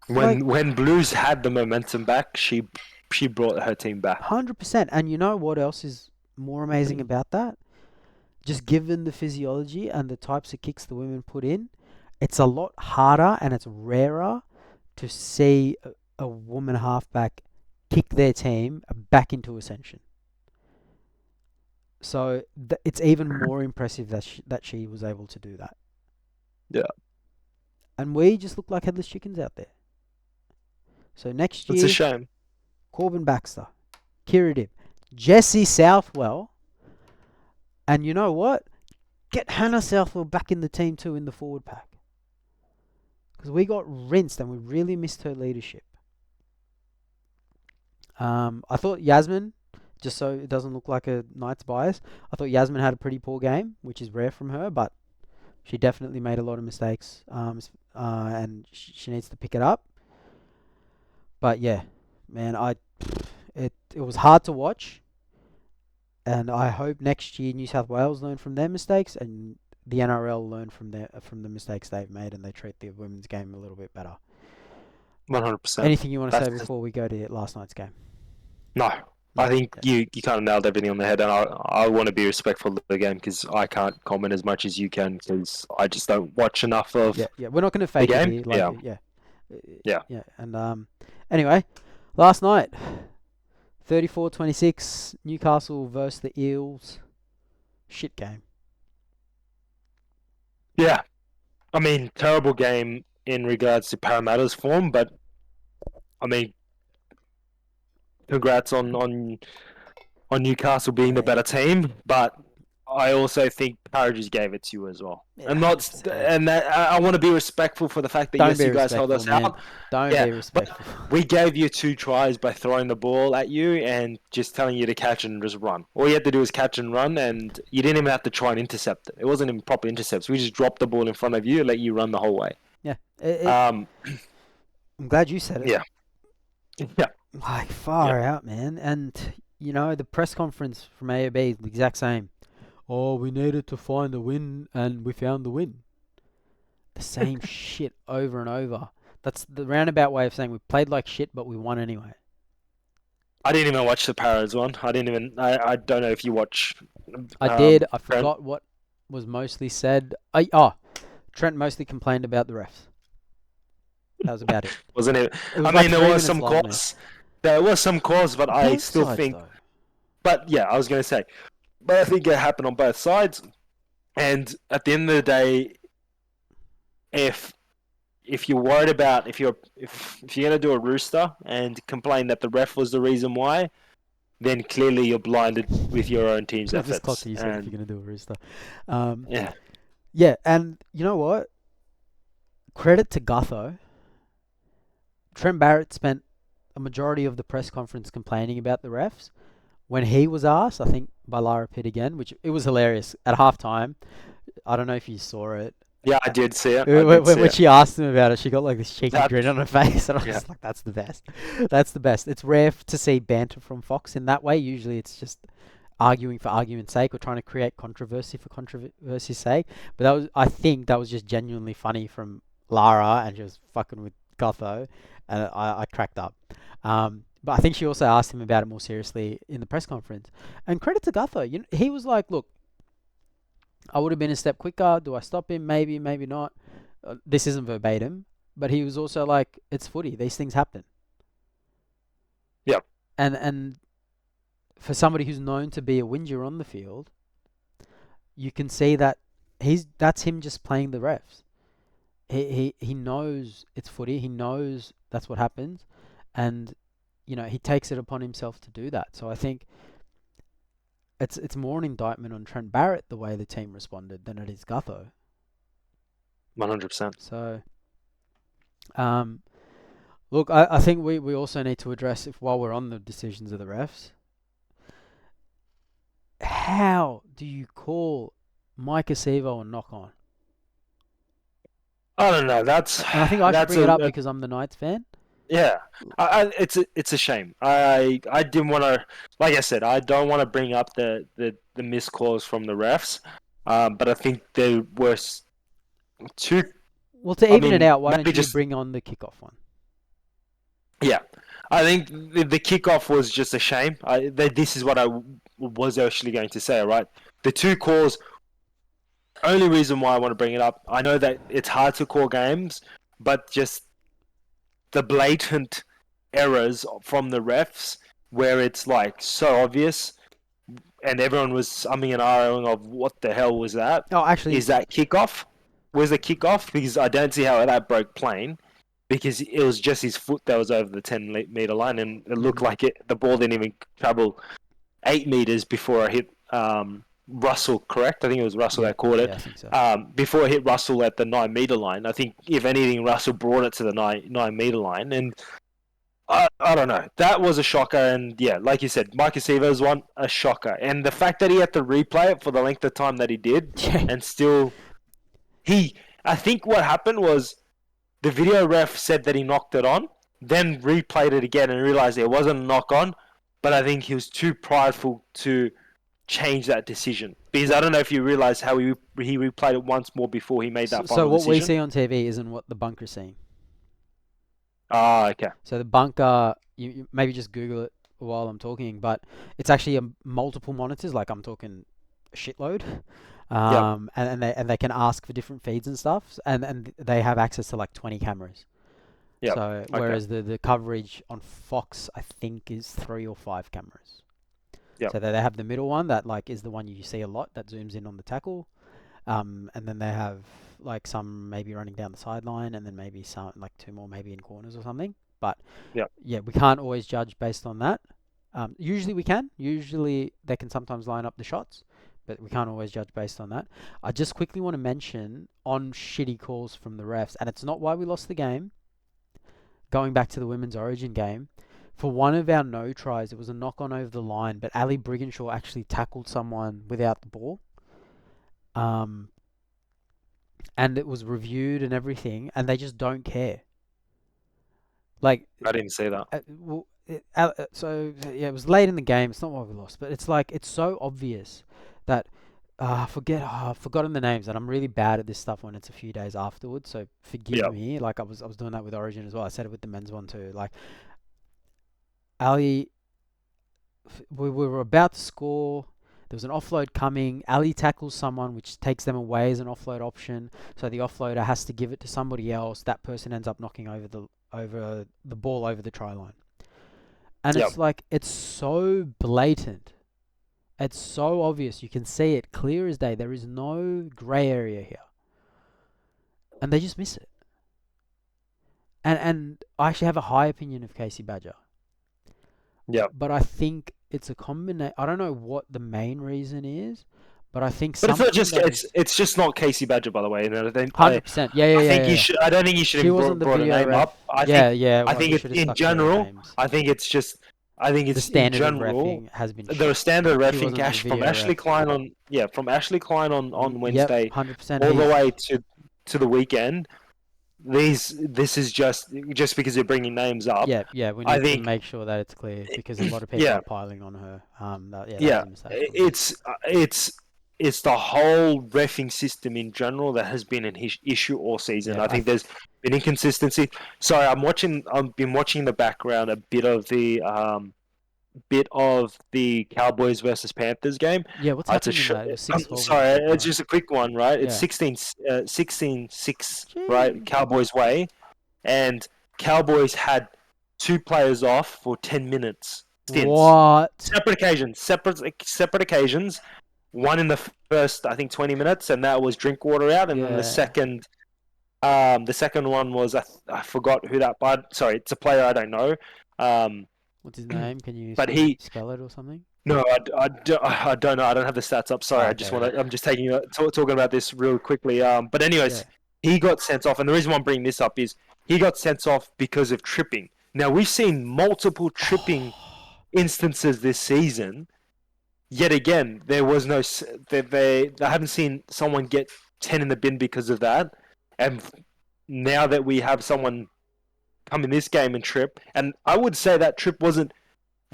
When Blues had the momentum back, she brought her team back. 100%. And you know what else is more amazing about that? Just given the physiology and the types of kicks the women put in, it's a lot harder and it's rarer to see a woman halfback kick their team back into ascension. So it's even more impressive that she was able to do that. Yeah. And we just look like headless chickens out there. So next year, It's a shame. Corbin Baxter, Kira Dib, Jessie Southwell, and you know what? Get Hannah Southwell back in the team too in the forward pack. Because we got rinsed and we really missed her leadership. I thought Yasmin, just so it doesn't look like a Knights bias, I thought Yasmin had a pretty poor game, which is rare from her, but she definitely made a lot of mistakes, and she needs to pick it up. But yeah, man, it was hard to watch, and I hope next year New South Wales learn from their mistakes and the NRL learn from the mistakes they've made, and they treat the women's game a little bit better. 100%. Anything you want to say before we go to last night's game? No. I think you kind of nailed everything on the head, and I want to be respectful of the game because I can't comment as much as you can because I just don't watch enough of. Yeah. We're not going to fake the it game. here. Yeah. And anyway, last night, 34-26, Newcastle versus the Eels. Shit game. Yeah. I mean, terrible game in regards to Parramatta's form, but I mean, congrats on Newcastle being the better team, but I also think Parra just gave it to you as well. Yeah, and I want to be respectful for the fact that you guys held us out. Don't be respectful. We gave you 2 tries by throwing the ball at you and just telling you to catch and just run. All you had to do was catch and run, and you didn't even have to try and intercept it. It wasn't even proper intercepts. We just dropped the ball in front of you and let you run the whole way. Yeah. I'm glad you said it. Yeah. Yeah. Like, far out, man. And, the press conference from AOB is the exact same. Oh, we needed to find a win, and we found the win. The same shit over and over. That's the roundabout way of saying we played like shit, but we won anyway. I didn't even watch the Parras one. I don't know if you watch. I did. I forgot what was mostly said. Trent mostly complained about the refs. That was about it. Wasn't it? There was some calls. There was some calls, but I still think. Though. But yeah, I was going to say. But I think it happened on both sides. And at the end of the day, if you're worried about if you're going to do a rooster and complain that the ref was the reason why, then clearly you're blinded with your own team's efforts. Just clocked you said if you're going to do a rooster. Yeah. Yeah, and you know what? Credit to Gutho. Trent Barrett spent a majority of the press conference complaining about the refs. When he was asked, I think by Lara Pitt again, which it was hilarious at halftime. I don't know if you saw it. Yeah, I did see it. When she asked him about it, she got like this cheeky grin on her face, and I was like, "That's the best. That's the best." It's rare to see banter from Fox in that way. Usually, it's just arguing for argument's sake or trying to create controversy for controversy's sake. But I think that was just genuinely funny from Lara, and she was fucking with Gutho, and I cracked up. But I think she also asked him about it more seriously in the press conference. And credit to Gutho, he was like, "Look, I would have been a step quicker. Do I stop him? Maybe, maybe not." This isn't verbatim, but he was also like, "It's footy. These things happen." Yeah. And for somebody who's known to be a whinger on the field, you can see that that's him just playing the refs. He knows it's footy. He knows that's what happens, and he takes it upon himself to do that. So I think it's more an indictment on Trent Barrett the way the team responded than it is Gutho. 100%. So, look, I think we also need to address, if while we're on the decisions of the refs, how do you call Mike Acevo a knock on? I don't know. And I think I should bring it up because I'm the Knights fan. Yeah, it's a shame. I didn't want to, like I said, I don't want to bring up the missed calls from the refs, but I think there were two. Well, to even it out, why don't you bring on the kickoff one? Yeah, I think the kickoff was just a shame. This is what I was actually going to say. Right, the two calls. Only reason why I want to bring it up, I know that it's hard to call games, but just the blatant errors from the refs where it's like so obvious and everyone was umming and ahhing of what the hell was that? Oh, actually, is that kickoff? Was the kickoff? Because I don't see how that broke plain, because it was just his foot that was over the 10-meter line, and it looked like the ball didn't even travel 8 meters before it hit Russell, correct? I think it was Russell that caught it. Yeah, I think so. Before it hit Russell at the 9-meter line. I think, if anything, Russell brought it to the 9-meter line. And I don't know. That was a shocker. And yeah, like you said, Mike Acevo's one, a shocker. And the fact that he had to replay it for the length of time that he did, and still, I think what happened was the video ref said that he knocked it on, then replayed it again and realized it wasn't a knock on. But I think he was too prideful to change that decision, because I don't know if you realize how he replayed it once more before he made that final decision. So what we see on TV isn't what the bunker's seeing. Okay. So the bunker, you maybe just Google it while I'm talking, but it's actually multiple monitors. Like, I'm talking a shitload, and they can ask for different feeds and stuff, and they have access to like 20 cameras. Yeah. So whereas the coverage on Fox, I think, is 3 or 5 cameras. Yep. So they have the middle one that like is the one you see a lot that zooms in on the tackle, and then they have like some maybe running down the sideline, and then maybe some like 2 more maybe in corners or something. But yeah, we can't always judge based on that. Usually we can. Usually they can sometimes line up the shots, but we can't always judge based on that. I just quickly want to mention on shitty calls from the refs, and it's not why we lost the game. Going back to the Women's Origin game, for one of our no tries, it was a knock on over the line, but Ali Brigginshaw actually tackled someone without the ball. And it was reviewed and everything, and they just don't care. Like, I didn't see that. So yeah, it was late in the game. It's not why we lost, but it's like it's so obvious that I've forgotten the names, and I'm really bad at this stuff when it's a few days afterwards. So forgive me. Like I was doing that with Origin as well. I said it with the men's one too. Like Ali, we were about to score. There was an offload coming. Ali tackles someone, which takes them away as an offload option. So the offloader has to give it to somebody else. That person ends up knocking over the ball over the try line. And it's like, it's so blatant. It's so obvious. You can see it clear as day. There is no grey area here. And they just miss it. And I actually have a high opinion of Casey Badger. Yeah. But I think it's a combination. I don't know what the main reason is, but I think. But it's not just. It's just not Casey Badger, by the way. 100%. Yeah. I don't think you should have brought a name up. I think it's in general. I think it's just. I think it's the in general. Has been the standard reffing from Ashley Klein on Wednesday, 100% all the way to the weekend. this is just because you're bringing names up. Yeah, we I need to think, make sure that it's clear because a lot of people yeah, are piling on her. That was yeah, a mistake from her. it's the whole reffing system in general that has been an issue all season. Yeah, I think there's been inconsistency. Sorry, I've been watching in the background a bit of the Cowboys versus Panthers game. yeah. What's It's a happened in that? It was I'm 6-12 in the sorry, fourth it's quarter. just a quick one, right? It's Yeah. 16-6, right? Jeez. Cowboys way, and Cowboys had two players off for 10 minutes stints. What? Separate occasions. One in the first, I think, 20 minutes, and that was Drinkwater out, and then Yeah. the second one was I forgot who that. But sorry, it's a player I don't know. Um, What's his name? Can you but he spell it or something? no, I don't know. I don't have the stats up. Sorry, Oh, I just okay. want to. I'm just talking about this real quickly. But Yeah. anyways, he got sent off, and the reason why I'm bringing this up is he got sent off because of tripping. Now we've seen multiple tripping instances this season. Yet again, there was no. They haven't seen someone get 10 in the bin because of that, and now that we have someone come in this game and trip, and I would say that trip wasn't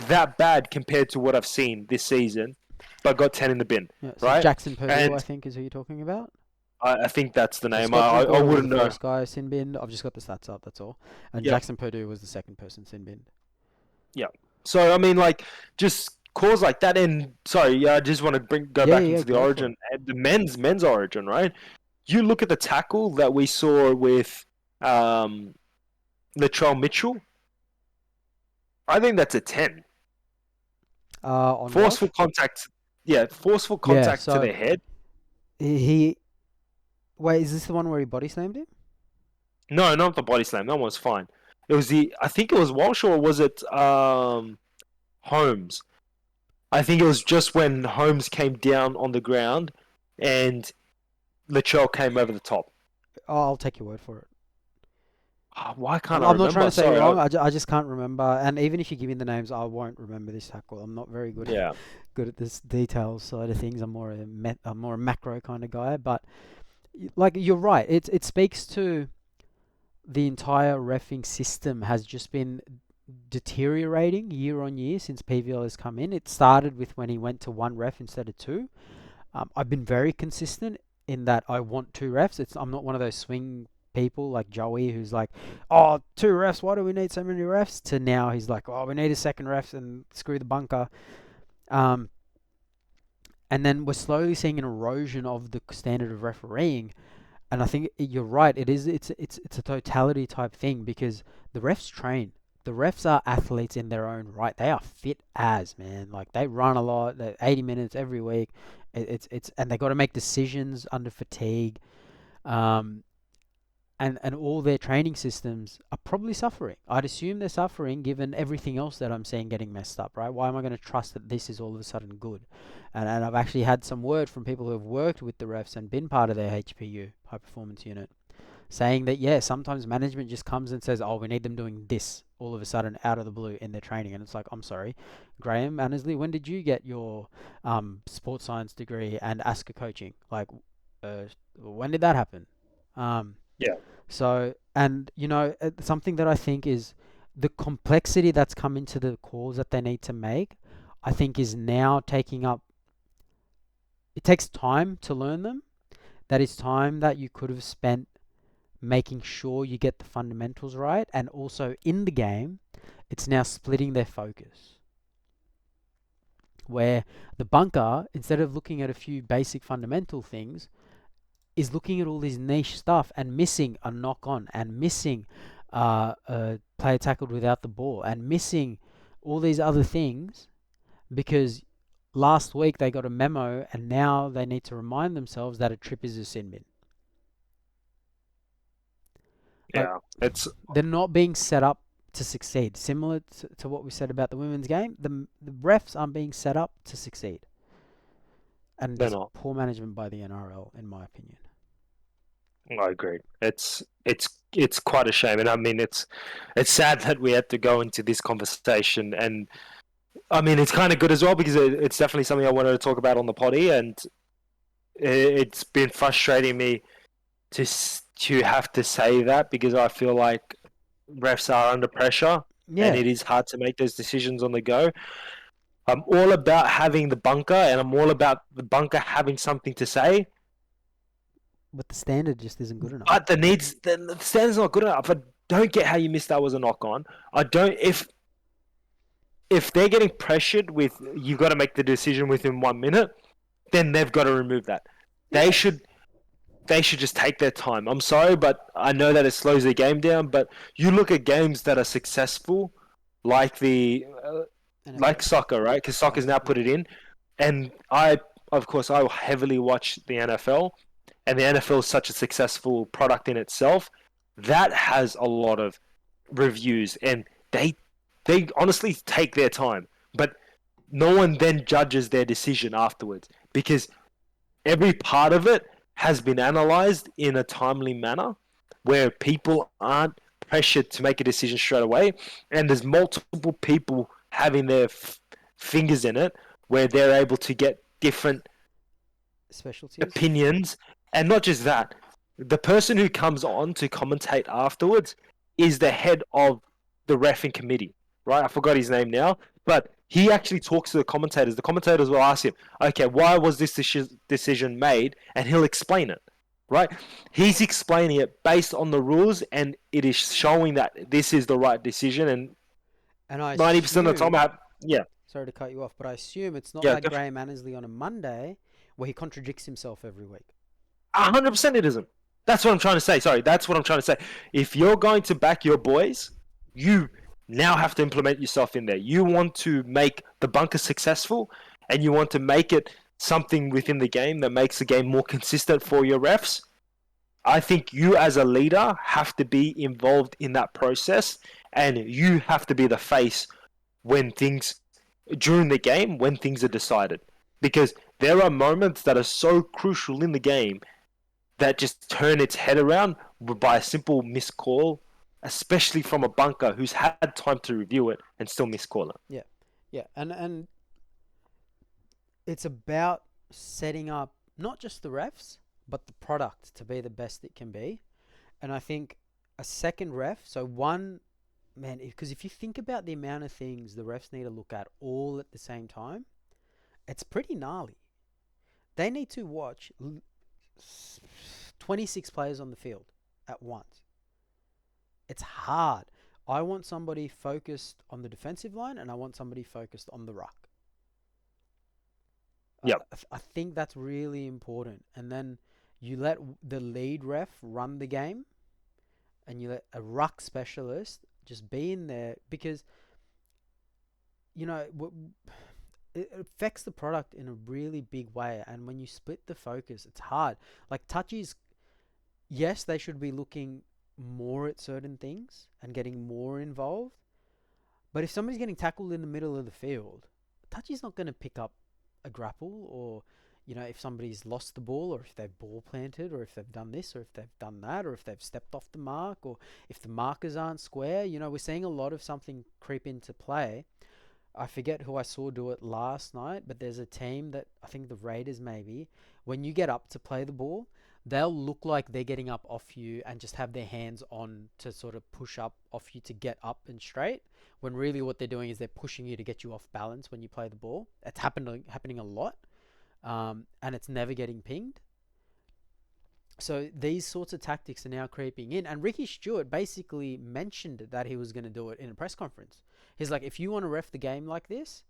that bad compared to what I've seen this season, but got 10 in the bin, Yeah. So right? Jackson Purdue, I And think, is who you're talking about. I think that's the So name. Scott I Drinkwater was the wouldn't know. first guy sin binned. I've just got the stats up. That's all. And Yeah, Jackson Purdue was the second person sin binned. yeah. So, I mean, like, just calls like that. And sorry, yeah, I just want to go Yeah, back yeah, yeah. into the Go for it. origin, the men's origin, right? You look at the tackle that we saw with um, Latrell Mitchell. I think that's a 10. On what? Forceful contact. Yeah, forceful Yeah. contact to So the head. he. Wait, is this the one where he body slammed him? No, not the body slam. That one was fine. It was I think it was Walsh, or was it Holmes? I think it was just when Holmes came down on the ground and Latrell came over the top. Oh, I'll take your word for it. Why I'm, can't I I'm not trying remember? to say you're Sorry. wrong. I just can't remember. And even if you give me the names, I won't remember this tackle. I'm not very Yeah. good at this details side of things. I'm more a macro kind of guy. But like you're right. It speaks to the entire reffing system has just been deteriorating year on year since PVL has come in. It started with when he went to one ref instead of two. I've been very consistent in that I want two refs. I'm not one of those swing people like Joey who's like, oh, two refs, why do we need so many refs? To now he's like, oh, we need a second ref and screw the bunker. Um, and then we're slowly seeing an erosion of the standard of refereeing. And I think you're right. It's a totality type thing because the refs train. The refs are athletes in their own right. They are fit as man. Like they run a lot. They're 80 minutes every week. And they got to make decisions under fatigue. Um, and all their training systems are probably suffering. I'd assume they're suffering given everything else that I'm seeing getting messed up, right? Why am I going to trust that this is all of a sudden good? And I've actually had some word from people who have worked with the refs and been part of their HPU, high performance unit, saying that, yeah, sometimes management just comes and says, oh, we need them doing this all of a sudden out of the blue in their training. And it's like, I'm sorry, Graham Annesley, when did you get your sports science degree and ASCA coaching? Like, when did that happen? Yeah. So, and something that I think is the complexity that's come into the calls that they need to make, I think is now taking up. It takes time to learn them. That is time that you could have spent making sure you get the fundamentals right, and also in the game, it's now splitting their focus. Where the bunker, instead of looking at a few basic fundamental things, is looking at all this niche stuff and missing a knock on and missing a player tackled without the ball and missing all these other things because last week they got a memo and now they need to remind themselves that a trip is a sin bin. Like Yeah. It's they're not being set up to succeed. Similar to what we said about the women's game, the refs aren't being set up to succeed. And they're just not. poor management by the NRL, in my opinion. I agree. It's quite a shame, and I mean it's sad that we had to go into this conversation, and I mean it's kind of good as well because it's definitely something I wanted to talk about on the potty, and it's been frustrating me to to have to say that because I feel like refs are under pressure and Yeah, it is hard to make those decisions on the go. I'm all about having the bunker and I'm all about the bunker having something to say, but the standard just isn't good enough. but the standard's not good enough. I don't get how you missed that was a knock on. I don't if they're getting pressured with you've got to make the decision within 1 minute, then they've got to remove that. They Yeah, should they should just take their time. I'm sorry, but I know that it slows the game down. But you look at games that are successful, like the like NFL. soccer, right? Because Oh, soccer's now yeah. put it in, and of course, I heavily watch the NFL, and the NFL is such a successful product in itself that has a lot of reviews, and they honestly take their time, but no one then judges their decision afterwards because every part of it has been analyzed in a timely manner where people aren't pressured to make a decision straight away and there's multiple people having their fingers in it where they're able to get different Specialties. opinions. And not just that, the person who comes on to commentate afterwards is the head of the reffing committee, right? I forgot his name now, but he actually talks to the commentators. The commentators will ask him, okay, why was this decision made? And he'll explain it, right? He's explaining it based on the rules, and it is showing that this is the right decision. And And I 90% of the time, assume, yeah, sorry to cut you off, but I assume it's not yeah, like Graham Annesley on a Monday where he contradicts himself every week. 100% it isn't. That's what I'm trying to say. Sorry, that's what I'm trying to say. If you're going to back your boys, you now have to implement yourself in there. You want to make the bunker successful, and you want to make it something within the game that makes the game more consistent for your refs. I think you, as a leader, have to be involved in that process, and you have to be the face when things during the game when things are decided, because there are moments that are so crucial in the game that just turn its head around by a simple missed call, especially from a bunker who's had time to review it and still miscall it. Yeah, yeah, and it's about setting up not just the refs, but the product to be the best it can be. And I think a second ref, so one man, because if you think about the amount of things the refs need to look at all at the same time, it's pretty gnarly. They need to watch 26 players on the field at once. It's hard. I want somebody focused on the defensive line and I want somebody focused on the ruck. I, Yep. I think that's really important. And then you let the lead ref run the game and you let a ruck specialist just be in there because, you know, it affects the product in a really big way. And when you split the focus, it's hard. Like touchies, yes, they should be looking more at certain things and getting more involved. But if somebody's getting tackled in the middle of the field, touchy's not going to pick up a grapple or, you know, if somebody's lost the ball or if they've ball planted or if they've done this or if they've done that or if they've stepped off the mark or if the markers aren't square. You know, we're seeing a lot of something creep into play. I forget who I saw do it last night, but there's a team that I think the Raiders maybe, when you get up to play the ball, they'll look like they're getting up off you and just have their hands on to sort of push up off you to get up and straight. When really what they're doing is they're pushing you to get you off balance when you play the ball. It's happening a lot, and it's never getting pinged. So these sorts of tactics are now creeping in. And Ricky Stewart basically mentioned that he was going to do it in a press conference. He's like, if you want to ref the game like this,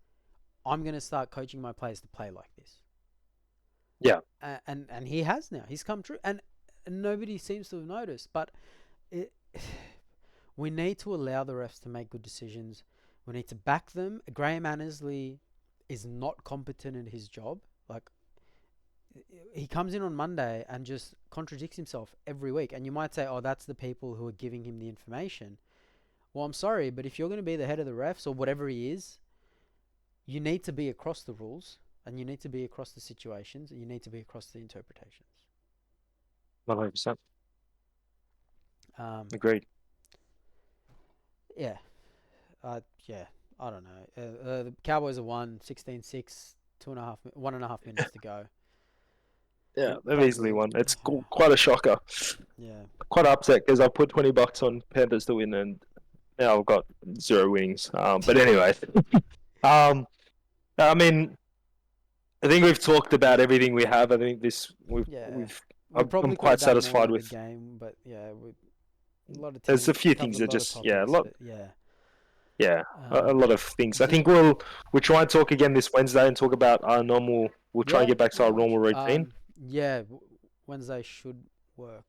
I'm going to start coaching my players to play like this. Yeah. And he has now. He's come true. And nobody seems to have noticed. But it, we need to allow the refs to make good decisions. We need to back them. Graham Annesley is not competent in his job. Like, he comes in on Monday and just contradicts himself every week. And you might say, oh, that's the people who are giving him the information. Well, I'm sorry, but if you're going to be the head of the refs or whatever he is, you need to be across the rules and you need to be across the situations and you need to be across the interpretations. 100%. Um, Agreed. yeah, yeah, I don't know. The Cowboys have won 16-6, 1.5 minutes to go. Yeah, they've They easily will. won. It's Yeah. quite a shocker. Yeah. Quite upset because I put $20 on Panthers to win, and now I've got 0 winnings. But anyway, um, I mean, I think we've talked about everything we have. I think this Yeah. we've We I'm probably could quite have done more satisfied in the with. game, but yeah, a lot of There's a team few things covered a that lot of just yeah, topics, but yeah. a Um, lot of things. I did think we'll try and talk again this Wednesday and talk about our normal. We'll try and Yeah, get back to our normal routine. yeah, Wednesday should work.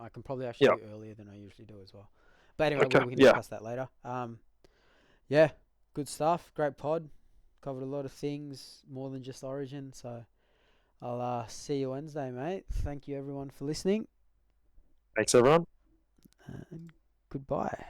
I can probably actually Yeah. do earlier than I usually do as well. But anyway, Okay. we can Yeah. discuss that later. Yeah, good stuff. Great pod. Covered a lot of things, more than just Origin. So I'll see you Wednesday, mate. Thank you everyone for listening, Thanks, everyone. and goodbye.